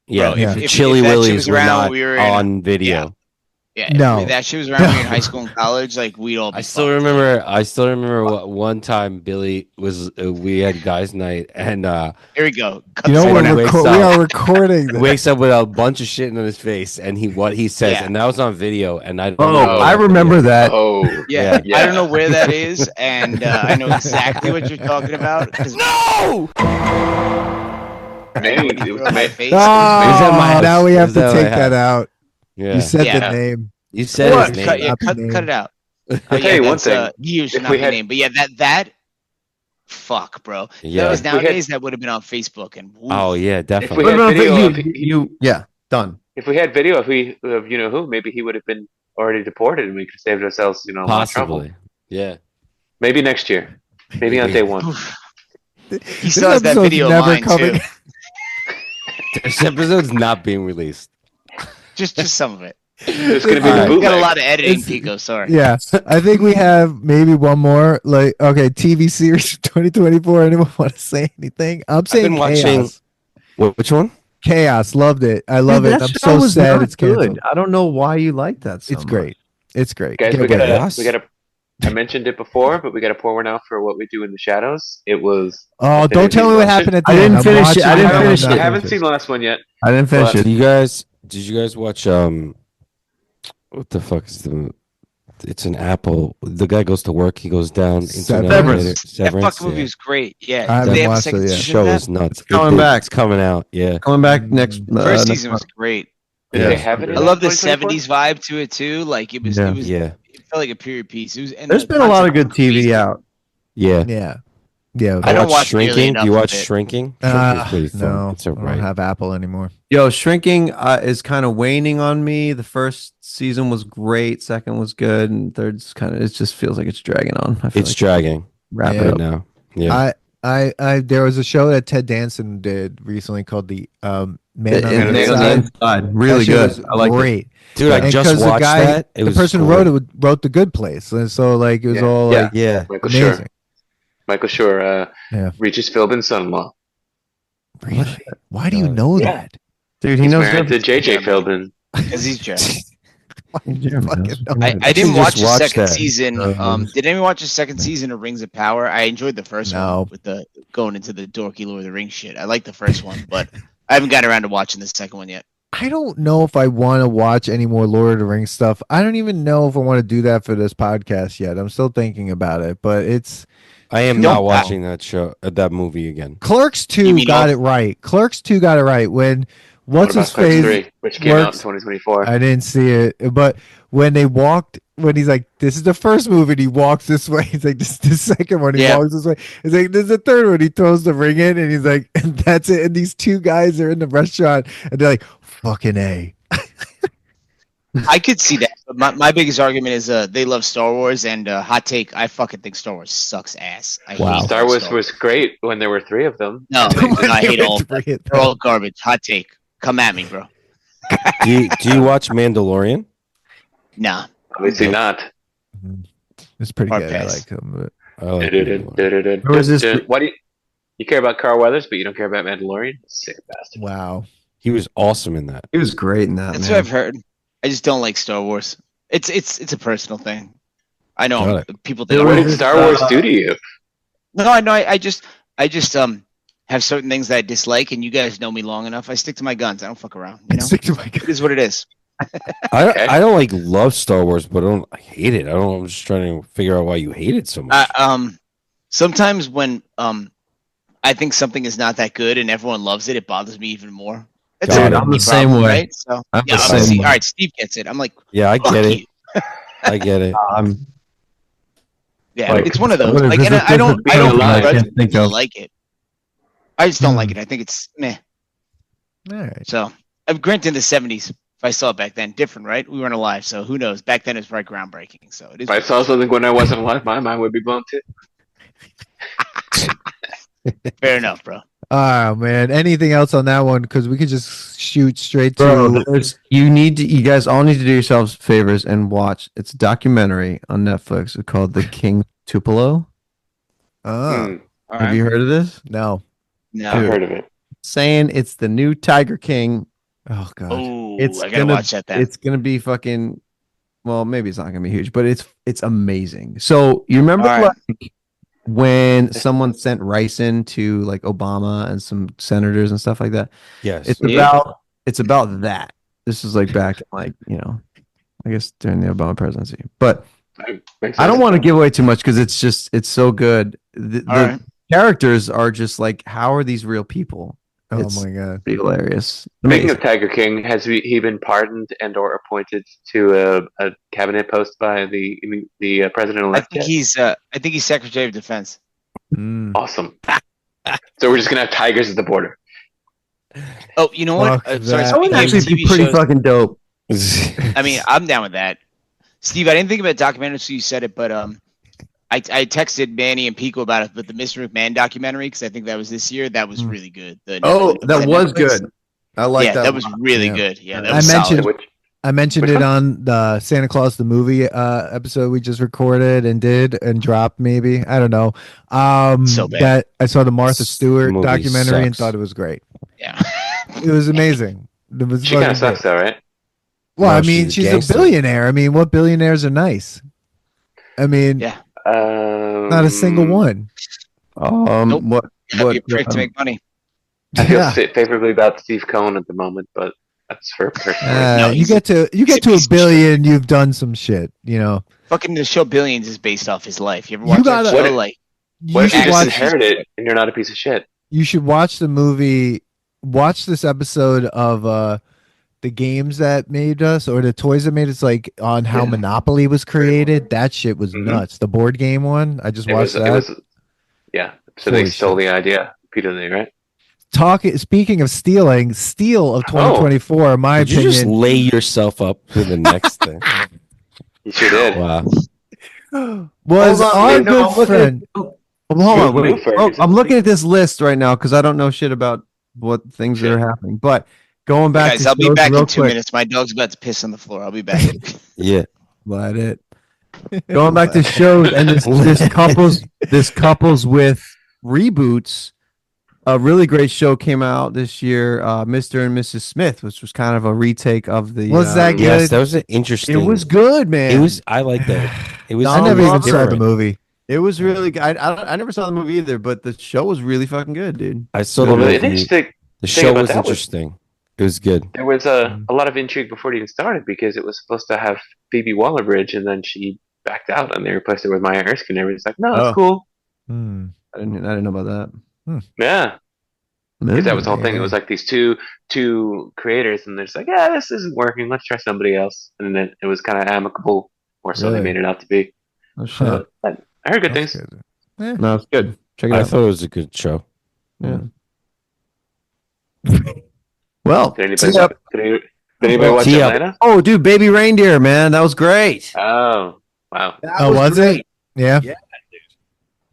Yeah, bro, Yeah. if Chili that shit Willies was were around not when we were on video. yeah, No. if that shit was around when we were in high school and college, like we'd all be I still fucked. remember what one time Billy was. We had guys' night, and Here we go. Cut You know, the When phone it out. wakes we up- are recording he this. wakes up with a bunch of shit in his face, and what he says, Yeah. and that was on video. And I don't Oh, know I remember that. Oh, Yeah, Yeah. I don't know where that is, and I know exactly what you're talking about. No! Manny, When it you was threw in my Ma- face. It was at my house. Now we It have was to at my take that house. out. Yeah, You said Yeah. the name. you said What? his name. Cut, yeah, not the cut name. it out. I'll tell you one thing. You should If not we be had- named. But yeah, that fuck, bro. Yeah. That was If we had- nowadays. That would have been on Facebook and. Oof. Oh yeah, If definitely. we had video, Yeah, done. if we had video of you know who, maybe he would have been already deported, and we could have saved ourselves, a lot of trouble. Possibly. Yeah. Maybe next year. Maybe on day one. Oof. He This still has that episode's video never line coming. too. This episode's not being released. Just some of it. There's going to be Alright. the We got a bootleg. lot of editing, It's- Pico. Sorry. Yeah, I think we have maybe one more. Like, okay, TV series 2024. Anyone want to say anything? I'm saying been watching- Chaos. Which one? Chaos, loved it. I love Dude, it. that I'm show so was sad not it's canceled. good. I don't know why you like that so It's much. great. It's great. Guys, Get we with it. gotta. I mentioned it before, but we got to pour one out for What We Do in the Shadows. It was. Oh, don't tell me what happened at the I end. didn't I'm finish it. watching I didn't now. I'm finish not it. I haven't finished. seen the last one yet. I didn't finish But- it. Did you guys watch what the fuck is it's an Apple. The guy goes to work, he goes down into an Severance. elevator. That Severance, fucking movie yeah. was great. Yeah. I Did haven't they have a watched second it yet. The season show of that? is nuts. coming back. It's coming out. Yeah. Coming back next. First next season was month. great. Did Yeah. they have it? I in love the 2024? '70s vibe to it too. Like it was. Yeah. Yeah. It felt like a period piece. It was. And There's the been a lot of concept good was crazy. TV out. Yeah. Yeah. Yeah. I don't watch Shrinking. nearly Do enough you of watch it. Shrinking? Shrinking's pretty fun. No, It's I alright. don't have Apple anymore. Yo, Shrinking is kind of waning on me. The first season was great, second was good, and third's kind of it just feels like it's dragging on. I feel It's like dragging wrap Yeah. it right up. now. Yeah. I there was a show that Ted Danson did recently called the Man on And the Man on Inside. the Inside, really That shit good. was I like it. great. Dude, I And just 'cause watched that. It the was person who great. wrote it wrote The Good Place, and so like it was Yeah. all Yeah. like Yeah. Michael amazing. Schur. Michael Schur Yeah. reaches Philbin's son-in-law. Really? Why do you know Yeah. that? Dude, he He's knows married to everything. JJ Philbin. Because he's Jeff. Yeah, man. Fucking know. I actually didn't watch just the watched second that. season. Did anyone watch the second season of Rings of Power? I enjoyed the first No. one with the going into the dorky Lord of the Rings shit. I like the first one, but I haven't gotten around to watching the second one yet. I don't know if I want to watch any more Lord of the Rings stuff. I don't even know if I want to do that for this podcast yet. I'm still thinking about it, but it's I am Don't- not watching that movie again. Clerks You 2 mean got all- it right. Clerks 2 got it right when What what's about his Clerks face 3, which came out in works- 2024? I didn't see it, but when he's like, this is the first move, and he walks this way. He's like, this is the second one. He Yeah. walks this way. He's like, this is the third one. He throws the ring in, and he's like, and that's it. And these two guys are in the restaurant, and they're like, fucking A. I could see that. But my biggest argument is they love Star Wars, and hot take, I fucking think Star Wars sucks ass. I Wow. hate Star Wars was great when there were 3 of them. No, I hate all. Three of them. They're all garbage. Hot take. Come at me, bro. Do you watch Mandalorian? Nah. Obviously not. It's pretty Hard good. I pass. like him. But I like Mandalorian. Where was this- Why do you care about Carl Weathers, but you don't care about Mandalorian? Sick bastard. wow. He was awesome in that. He was great in that. That's man. what I've heard. I just don't like Star Wars. It's a personal thing. I know Got people There think. What was did this, Star Wars do to you? No, I know. I just have certain things that I dislike, and you guys know me long enough. I stick to my guns. I don't fuck around. You know, Stick to my it is what it is. Okay. I don't like love Star Wars, but I hate it. I'm just trying to figure out why you hate it so much. Sometimes when I think something is not that good and everyone loves it, it bothers me even more. That's Dude, a I'm the problem, same way. Right? So I'm yeah, the I'm same all way. right. Steve gets it. I'm like, Yeah, I fuck get it. you. I get it. Yeah, Like, it's one of those. what is Like, this? and I don't I can't begrudgingly think of. like it. I just don't like it. I think it's meh. All right. So, granted, in the '70s, if I saw it back then, different, right? We weren't alive, so who knows? Back then, it was probably groundbreaking. So it is. If I saw something when I wasn't alive, my mind would be blown too. Fair enough, bro. Oh man, anything else on that one? Because we could just shoot straight Bro, to. you guys all need to do yourselves favors and watch. It's a documentary on Netflix. It's called The King Tupelo. Oh, Have you heard of this? no. I've heard of it. Saying it's the new Tiger King. Oh god. Oh, It's I gotta watch that then. It's gonna be fucking. Well, maybe it's not gonna be huge, but it's amazing. So you remember like when someone sent rice in to like Obama and some senators and stuff like that? Yes. It's about that. This is like back in like, I guess during the Obama presidency. But I don't want to give away too much because it's so good. The characters are just like, how are these real people? Oh my god, pretty hilarious. Speaking of Tiger King, has he been pardoned and or appointed to a cabinet post by the president-elect? I think he's Secretary of Defense. Awesome. So we're just gonna have tigers at the border. Oh, you know what? Sorry, that would actually be pretty fucking dope. I mean, I'm down with that. Steve, I didn't think about documentaries, so you said it, but I texted Manny and Pico about it, but the Mr. McMahon documentary, because I think that was this year, that was really good. That was good. I like that. Yeah, that was really good. Yeah, that was I mentioned it on the Santa Claus the movie episode we just recorded and dropped. Maybe I don't know. So bad. That I saw the Martha Stewart documentary sucks. and thought it was great. Yeah, it was amazing. It was she kind of sucks, though, right? Well, I mean, she's a billionaire. I mean, what billionaires are nice? I mean, not a single one. Nope. What be a prick to make money. I feel favorably about Steve Cohen at the moment, but that's for personal. You get to a billion, you've done some shit. Fucking the show Billions is based off his life. You ever watch that show? What if you just inherit it and you're not a piece of shit? You should watch the movie. Watch this episode of the games that made us, or the toys that made us, like on how Monopoly was created. That shit was nuts. The board game one. I just watched that. So they stole the idea repeatedly, right? Speaking of stealing, Steal of 2024, in my opinion. You just lay yourself up for the next thing. You sure did. Wow. Was our good friend. Hold on, wait. I'm looking at this list right now because I don't know shit about what things that are happening. But going back, guys, I'll be back in 2 minutes. My dog's about to piss on the floor. I'll be back. Yeah, let it. Going back to shows and this couples with Reboots. A really great show came out this year, Mr. and Mrs. Smith, which was kind of a retake of the. Was that good? Yes, that was an interesting. It was good, man. It was. I like that. It was. I never even saw the movie. It was really good. I never saw the movie either, but the show was really fucking good, dude. I saw the movie. The show was interesting. It was good. There was a lot of intrigue before it even started because it was supposed to have Phoebe Waller-Bridge, and then she backed out, and they replaced it with Maya Erskine. Everybody's like, "No, it's cool." I didn't know about that. Yeah, because that was the whole thing. It was like these two creators, and they're just like, "Yeah, this isn't working. Let's try somebody else." And then it was kind of amicable, or so they made it out to be. Oh shit! I heard good things. Good. No, it's good. Check it out. I thought it was a good show. Yeah. Well, did anybody watch Atlanta? Oh, dude, Baby Reindeer, man, that was great. Oh, wow. Was it? Yeah.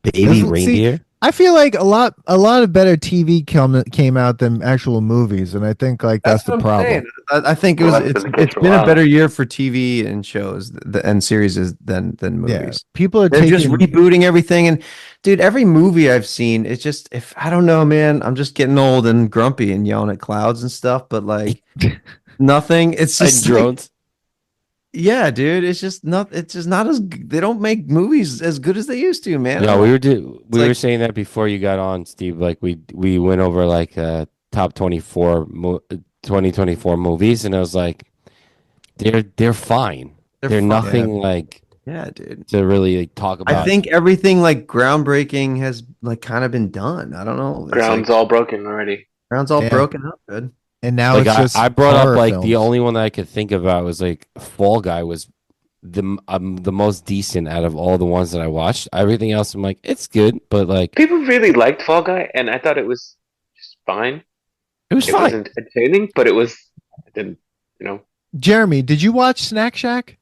Baby Reindeer. I feel like a lot of better TV came out than actual movies, and I think like that's the problem. I think it's been a better year for TV and shows and series than movies. Yeah. People are just rebooting everything, and dude, every movie I've seen, it's just I don't know, man. I'm just getting old and grumpy and yelling at clouds and stuff, but like nothing. It's just drones. Yeah, dude, it's just not as they don't make movies as good as they used to, man. No, we were saying that before you got on, Steve. Like we went over like top 2024 movies, and I was like, they're fine. They're fine. Nothing like dude, to really talk about. I think everything like groundbreaking has like kind of been done. I don't know. Ground's all broken already. Ground's all broken up, good. And now like it's just I brought up like films. The only one that I could think about was like Fall Guy was the most decent out of all the ones that I watched. Everything else I'm like, it's good, but like people really liked Fall Guy, and I thought it was just fine. It was fine. It wasn't entertaining, but it didn't, Jeremy, did you watch Snack Shack?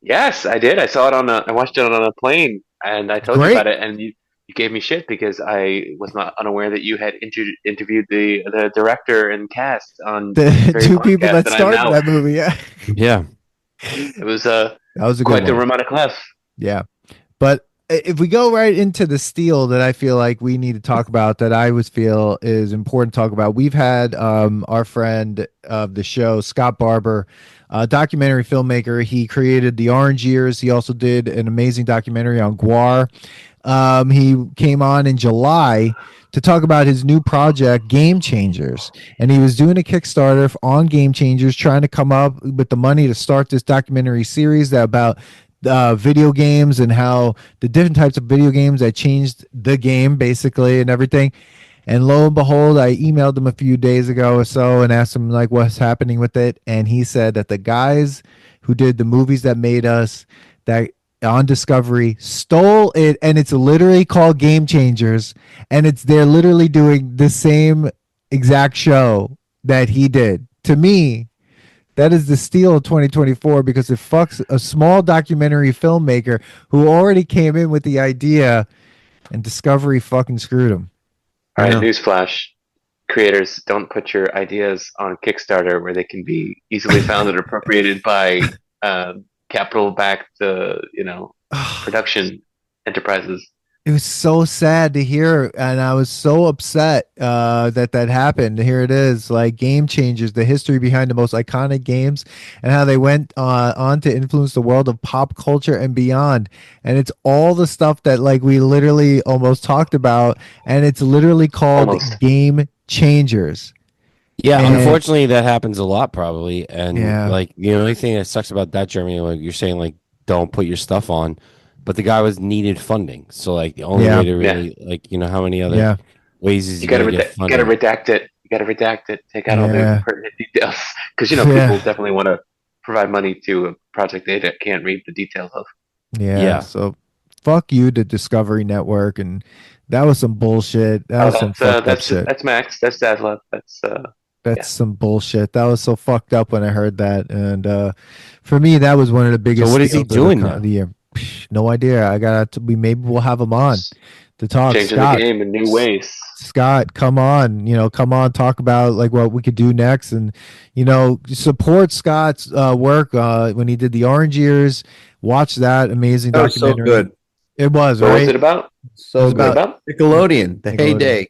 Yes, I did. I saw it I watched it on a plane, and I told you about it, and you gave me shit because I was not unaware that you had interviewed the director and cast on the two people that starred in that movie. Yeah, yeah. It was that was quite the romantic laugh. Yeah, but if we go right into the steal that I feel like we need to talk about, that I always feel is important to talk about. We've had our friend of the show, Scott Barber, a documentary filmmaker. He created The Orange Years. He also did an amazing documentary on Guar. He came on in July to talk about his new project, Game Changers. And he was doing a Kickstarter on Game Changers, trying to come up with the money to start this documentary series that about video games and how the different types of video games that changed the game basically and everything. And lo and behold, I emailed him a few days ago or so and asked him like what's happening with it. And he said that the guys who did the movies that made us, that on Discovery, stole it, and it's literally called Game Changers, and they're literally doing the same exact show that he did. To me, that is the steal of 2024 because it fucks a small documentary filmmaker who already came in with the idea, and Discovery fucking screwed him. All right, newsflash. Creators, don't put your ideas on Kickstarter where they can be easily found and appropriated by capital-backed, production enterprises. It was so sad to hear, and I was so upset that happened. Here it is, like Game Changers, the history behind the most iconic games and how they went on to influence the world of pop culture and beyond. And it's all the stuff that like we literally almost talked about, and it's literally called Game Changers. Yeah, and unfortunately that happens a lot probably. And like the only thing that sucks about that, Jeremy, like you're saying like don't put your stuff on. But the guy was needed funding, so like the only way to really like how many other ways is you got to redact it. You got to redact it. Take out all the pertinent details because people definitely want to provide money to a project they can't read the details of. Yeah. So fuck you to Discovery Network, and that was some bullshit. That was some fucked up shit. That's Max. That's Zaslav. That's some bullshit. That was so fucked up when I heard that, and for me, that was one of the biggest. So what is he doing now? The year. No idea. Maybe we'll have him on to talk. Changing the game in new ways. Scott, come on, talk about like what we could do next, and support Scott's work when he did The Orange Years. Watch that amazing documentary. Was so good. It was. What right? was it about? So good. About Nickelodeon, the heyday.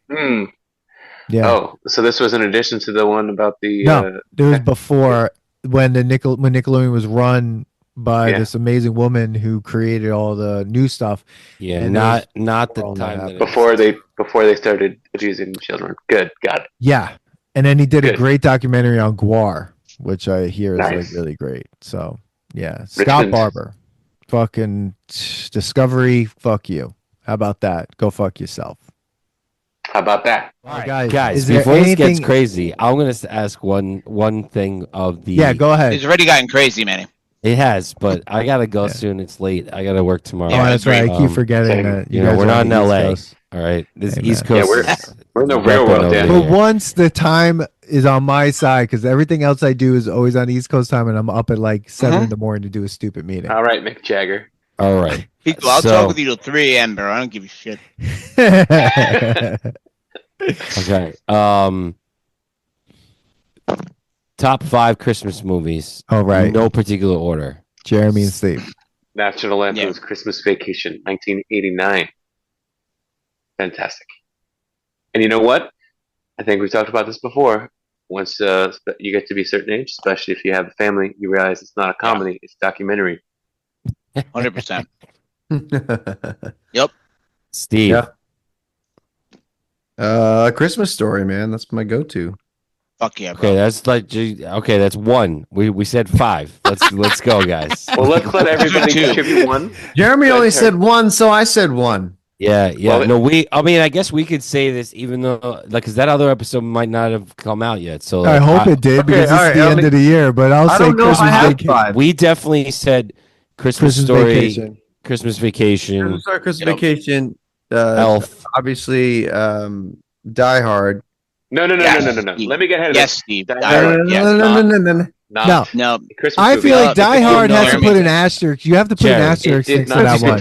Yeah. Oh, so this was in addition to the one about the. No, it was before when Nickelodeon was run by this amazing woman who created all the new stuff. Yeah, and not the time before they started abusing children. Good, got it. Yeah, and then he did a great documentary on Guar, which I hear is like really great. So yeah, Scott Barber, fucking Discovery, fuck you. How about that? Go fuck yourself. How about that? All right, guys, before this gets crazy, I'm gonna ask one thing of the. Yeah, go ahead. It's already gotten crazy, Manny. It has, but I gotta go soon. It's late. I gotta work tomorrow. Oh, that's right. I keep forgetting that. We're not in LA. All right, this East Coast. Yeah, we're in the real world. But once the time is on my side, because everything else I do is always on East Coast time, and I'm up at like 7 in the morning to do a stupid meeting. All right, Mick Jagger. All right. I'll talk with you till 3 a.m., bro. I don't give a shit. Okay. Top 5 Christmas movies. All right. No particular order. Jeremy and Steve. National Lampoon's Christmas Vacation, 1989. Fantastic. And you know what? I think we've talked about this before. Once you get to be a certain age, especially if you have a family, you realize it's not a comedy, it's a documentary. 100%. Yep. Steve. Yeah. Christmas Story, man. That's my go-to. Fuck yeah, bro. Okay, that's one. We said 5. Let's go, guys. Well, let's let everybody contribute one. Jeremy only said 1, so I said 1. Yeah. Well, I guess we could say this even though, because that other episode might not have come out yet. So I hope it did because it's the end of the year. But I'll say Christmas Vacation. We definitely said Christmas Story, Vacation. Christmas Vacation, Christmas Vacation, Elf, obviously, Die Hard. No. Let me get ahead of this. Steve. Die Hard. No. I feel like Die Hard has to put an asterisk. You have to put an asterisk next to that one.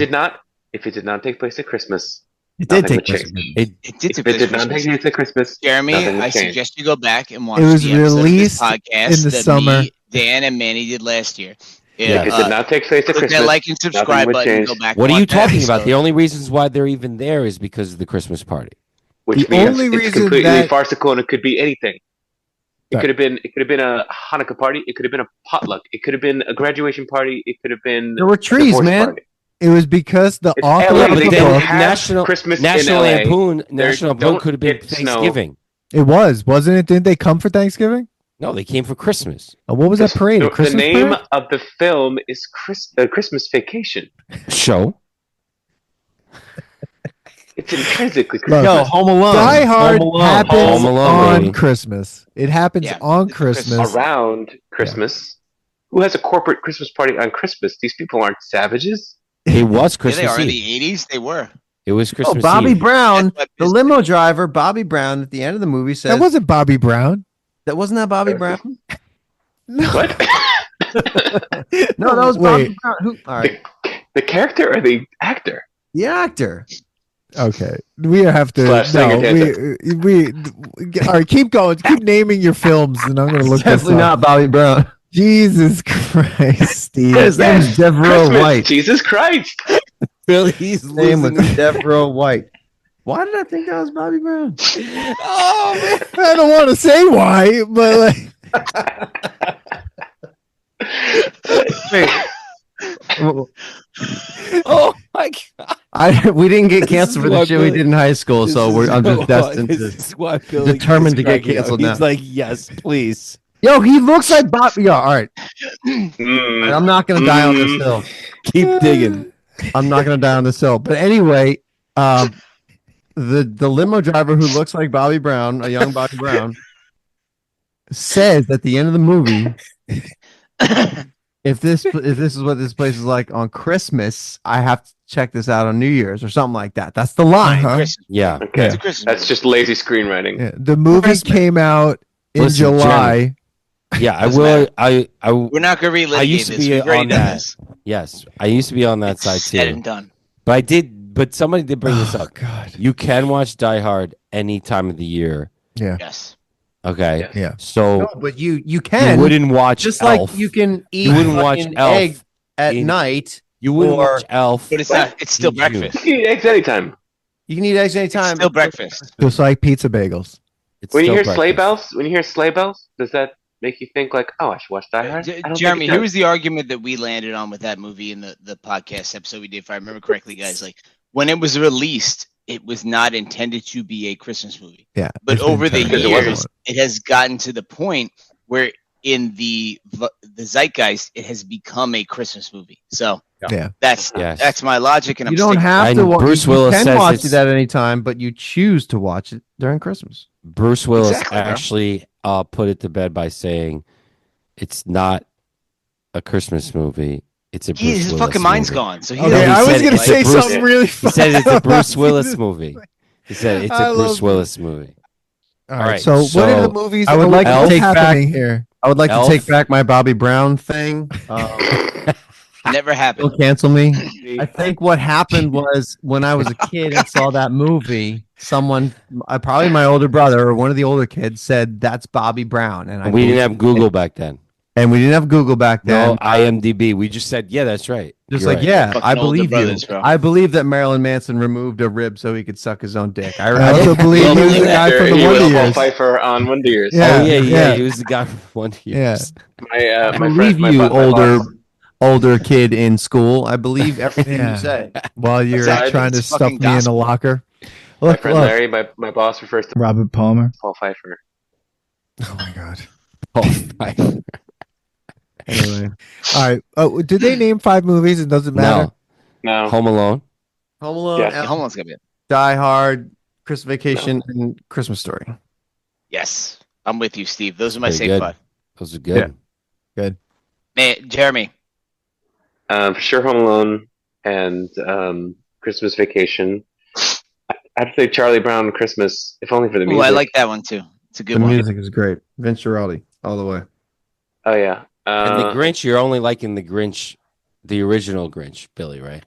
If it did not take place at Christmas, It did Nothing take would place. change. It did If it did not take place at Christmas, Jeremy, nothing would I change. suggest you go back and watch It was the episode released of this podcast in the that summer. me, Dan, and Manny did last year. Yeah, If it did not take place at click Christmas, that like and subscribe would button. change. Go back. What and are you watch that talking about? episode. The only reasons why they're even there is because of the Christmas party. which The means only it's reason completely that- farcical and it could be anything. It Right. could have been a Hanukkah party. It could have been a potluck. It could have been a graduation party. It could have been There were a trees, divorce man. party. It was because the It's author LA, of they the don't book. have National Christmas in National LA. Lampoon There National Lampoon don't could have been get snow. Thanksgiving. It wasn't it? Didn't they come for Thanksgiving? No, they came for Christmas. What was that parade? A The Christmas name parade? of the film is Christmas Vacation. Show. It's intrinsically Look, Christmas. Yo, Home Alone. Die Hard Home Alone. happens Home Alone, on baby. Christmas. It happens Yeah, on it's Christmas. Christmas. Around Christmas. Who has a corporate Christmas party on Christmas? These people aren't savages. It was Yeah, Christmas they are in Eve. the 80s. They were. It was Oh, Christmas Bobby Eve. Brown, That's what the this- limo driver, Bobby Brown, at the end of the movie says That wasn't Bobby Brown. that wasn't that Bobby Brown? No. What? No, that was Wait. Bobby Brown. Who? All right, The character or the actor? the actor. Okay, we have to. Slash No, second we. All right, keep going. Keep naming your films, and I'm going to look this Definitely up. not Bobby Brown. Jesus Christ, Steve. His name is Devereaux Christmas, White. Jesus Christ. Billy's His name was Devereaux White. Why did I think that was Bobby Brown? Oh man! I don't want to say why, but like, Wait. Oh my god! We didn't get This canceled is for the why shit we Billy- did in high school, so I'm just destined to. This is why Billy determined keeps to get cracking up. canceled He's now. like, yes, please. Yo, he looks like Bobby. Yeah, all right. Mm. I'm not gonna die on this hill. Keep digging. I'm not gonna die on this hill. But anyway, the limo driver who looks like Bobby Brown, a young Bobby Brown, says at the end of the movie, if this is what this place is like on Christmas, I have to check this out on New Year's or something like that. That's the line. Uh-huh. Christmas. Yeah. Okay. It's a Christmas That's movie. just lazy screenwriting. yeah, the movie Christmas. came out in Listen, July. Yeah, I Doesn't will. matter. I We're not going to relitigate I used to this. be We've already on done that. this. yes, I used to be on that It's side said too. and done. But I did. But somebody did bring this Oh up. God. You can watch Die Hard any time of the year. Yes. Okay. Yes. Yeah. So No, but you you can wouldn't watch just Elf. like you can eat wouldn't watch fucking Elf egg at in- night. You wouldn't or- watch Elf. But it's not. It's still Did you? breakfast. You can eat eggs anytime. You can eat eggs It's anytime. still breakfast. Just like pizza bagels. It's When you still hear sleigh breakfast. bells, does that make you think like, oh, I should watch Die Hard? I don't think Jeremy, it here does. was the argument that we landed on with that movie in the podcast episode we did, if I remember correctly, guys. Like when it was released, it was not intended to be a Christmas movie. Yeah. But it's been over the turned into years, one. it has gotten to the point where in the zeitgeist, it has become a Christmas movie. So Yeah. that's Yes. that's my logic, and I'm You don't sticking have I to. know Watch, Bruce you Willis can says watch it's- it at any time, but you choose to watch it during Christmas. Bruce Willis Exactly, bro. actually put it to bed by saying it's not a Christmas movie. It's a Bruce His Willis fucking mind's movie. gone. So he Okay, doesn't I was said gonna it's a say Bruce- something really. He said it's a fun. Bruce Willis movie. He said it's I a Bruce love- Willis movie. All All right. right, So, what are so the movies? I would like to what's take back- happening here. I would like Elf. to take back my Bobby Brown thing. never happened. Don't cancel me. I think what happened was when I was a kid and saw that movie, someone, probably my older brother or one of the older kids, said that's Bobby Brown, and We didn't have Google back then. and we didn't have Google back then. No IMDb. We just said, yeah, that's right. Just You're like, right. yeah, Fucking I older believe you. brothers, bro. I believe that Marilyn Manson removed a rib so he could suck his own dick. I also believe he was the guy from the He was Wonder Paul Years. Pfeiffer on Wonder Years. Yeah. Oh yeah, yeah. He was the guy from one year. Yeah. I My believe friend, my you, bo- my older boss- older kid in school. I believe everything Yeah. you say. While you're Aside, trying to it's stuff fucking me in a gospel. locker. My Look, friend look. Larry, my boss refers to Robert Palmer. Paul Pfeiffer. Oh my God. Oh, Anyway, All right. Oh, did they name 5 movies? It doesn't matter. no. No. Home Alone. Home Alone, Yes. Hold on a second. Die Hard, Christmas Vacation, and Christmas Story. Yes, I'm with you, Steve. Those are my Pretty safe good. 5. Those are good. Man, Jeremy. For sure, Home Alone and Christmas Vacation. I'd say Charlie Brown Christmas, if only for the Ooh, music. I like that one too. It's a good The one. music is great. Vince Giraldi, all the way. Oh yeah. And the Grinch, you're only liking the Grinch, the original Grinch, Billy, right?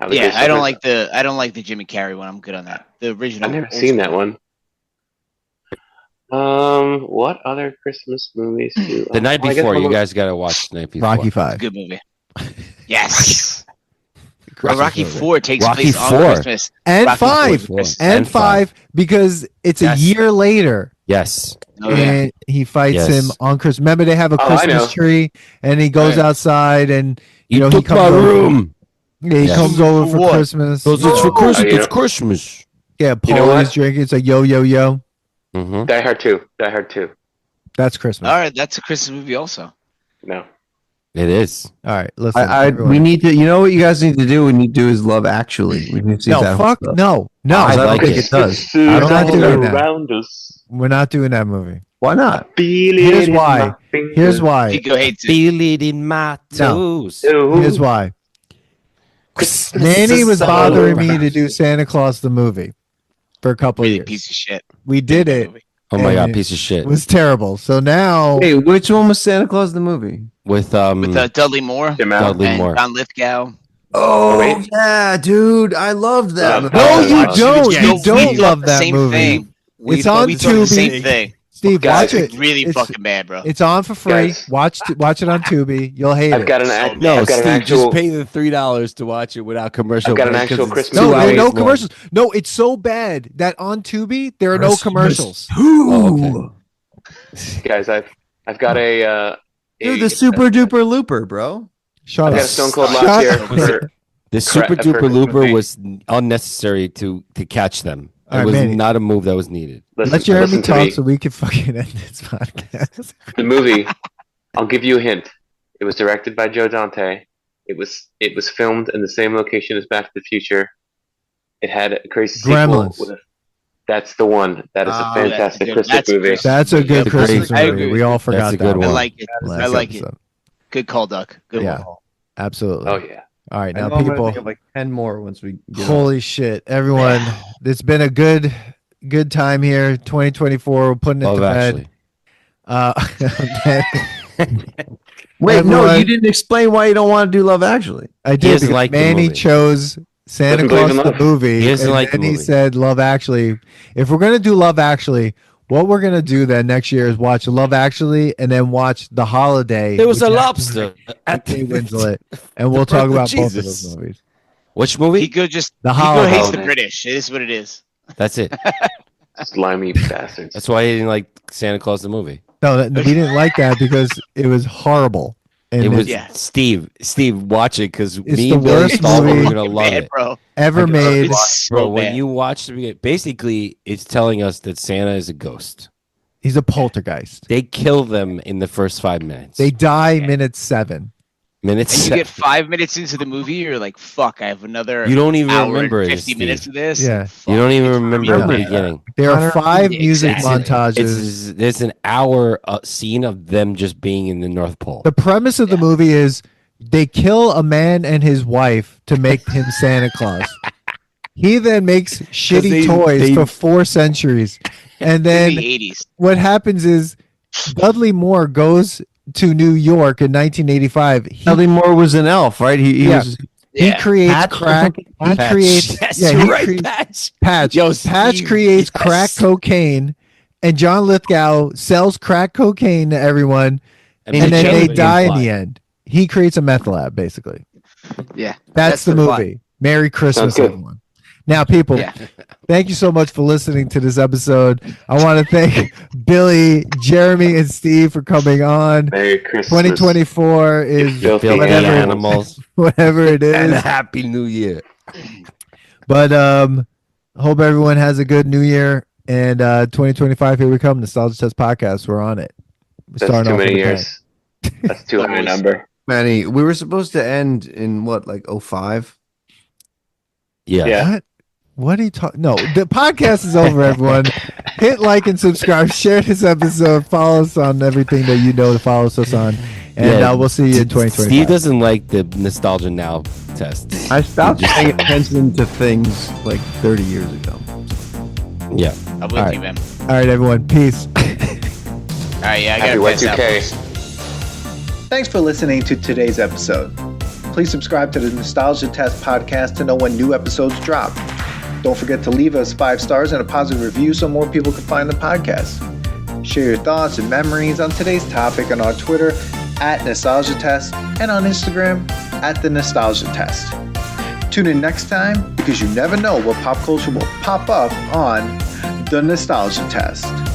Yeah, I don't like the Jimmy Carrey one. I'm good on that. The original. I've never seen that one. What other Christmas movies do? The Night Before. You guys got to watch The Night Before. Rocky 5. It's a good movie. Yes. Rocky 4 takes Rocky place 4. on Christmas. And Rocky 5. 4. And 5 because it's a year later. Yes. Oh, yeah. And he fights him on Christmas. Remember, they have a Christmas tree, and he goes outside, and he comes my room. Yeah, he comes over for Christmas. It's for Christmas. It's Christmas. Yeah, Paul is drinking. It's like yo yo yo. Mm-hmm. Die Hard 2. That's Christmas. All right, that's a Christmas movie also. No. It is. All right, listen. We need to. You know what you guys need to do? We need to do is Love Actually. We need to see no, that fuck no. I don't think it does. I'm not doing that. We're not doing that movie. Why not? Here's why. Here's why. Feel it in my toes. Here's why. Manny was bothering me to do Santa Claus the movie for a couple of years. Piece of shit. We did it. Oh my god, piece of shit. It was terrible. So now, hey, which one was Santa Claus the movie? With Dudley Moore, Dudley Moore, John Lithgow. Oh yeah, dude, I loved that. No, you don't. You don't love that movie. Thing. It's on Tubi. Same thing. Steve, watch it. It's really fucking bad, bro. It's on for free. Watch it on Tubi. You'll hate it. Steve, just pay the $3 to watch it without commercials. I've got an actual Christmas. No, there are no commercials. No, it's so bad that on Tubi there are no commercials. Oh, okay. Guys, I've got You're the super duper looper, bro. Shut up. I got a Stone Cold last year. The super duper looper was unnecessary to catch them. It was not a move that was needed. Let Jeremy talk so we can fucking end this podcast. The movie, I'll give you a hint. It was directed by Joe Dante. It was filmed in the same location as Back to the Future. It had a crazy sequel. That's the one. That is a fantastic Christmas movie. That's a good Christmas movie. We all forgot that. Good one. I like it. I like it. Good call, Duck. Good one. Absolutely. Oh yeah. All right, now people, like 10 more once we get holy shit, everyone! It's been a good time here. 2024, we're putting it to bed. Wait, no, you didn't explain why you don't want to do Love Actually. I did. Because Manny chose Santa Claus the movie. He doesn't like the movie. He said Love Actually. If we're gonna do Love Actually, what we're gonna do then next year is watch Love Actually and then watch The Holiday. There was a lobster at Kate Winslet, and we'll talk about both of those movies. Which movie? He hates the British. It is what it is. That's it. Slimy bastards. That's why he didn't like Santa Claus the movie. No, we didn't like that because it was horrible. And it was Steve, watch it because me and Billy thought we were gonna love it. Bro. Ever made. Bro, when you watch it, basically it's telling us that Santa is a ghost. He's a poltergeist. They kill them in the first 5 minutes. They die minute 7. And you get 5 minutes into the movie, you're like, "Fuck! I have another." You don't even hour remember and it, 50 minutes of this. Yeah, you don't even remember the beginning. There are 5 music montages. There's an hour scene of them just being in the North Pole. The premise of the movie is they kill a man and his wife to make him Santa Claus. He then makes shitty toys for 4 centuries, and then the 80s. What happens is Dudley Moore goes to New York in 1985. Dudley Moore was an elf, right? He creates crack. Patch Creates crack cocaine, and John Lithgow sells crack cocaine to everyone, and then they die in the end. He creates a meth lab, basically. Yeah, that's the movie. Merry Christmas, everyone. Now, people, thank you so much for listening to this episode. I want to thank Billy, Jeremy, and Steve for coming on. Merry Christmas. 2024 is whatever it is. And a Happy New Year. But hope everyone has a good New Year. And 2025, here we come. Nostalgia Test Podcast. We're on it. That's too many years. That's too high a number. Manny, we were supposed to end in what, like 05? Yeah. What are you talking? No, the podcast is over, everyone. Hit like and subscribe. Share this episode. Follow us on everything that you know to follow us on. And we'll see you in 2025. Steve doesn't like the Nostalgia Now test. I stopped paying attention to things like 30 years ago. Yeah. I'm with you, man. All right, everyone. Peace. All right, I got Happy to pass Y2K. out. Thanks for listening to today's episode. please subscribe to the Nostalgia Test podcast to know when new episodes drop. Don't forget to leave us 5 stars and a positive review so more people can find the podcast. Share your thoughts and memories on today's topic on our Twitter at Nostalgia Test and on Instagram at The Nostalgia Test. Tune in next time because you never know what pop culture will pop up on The Nostalgia Test.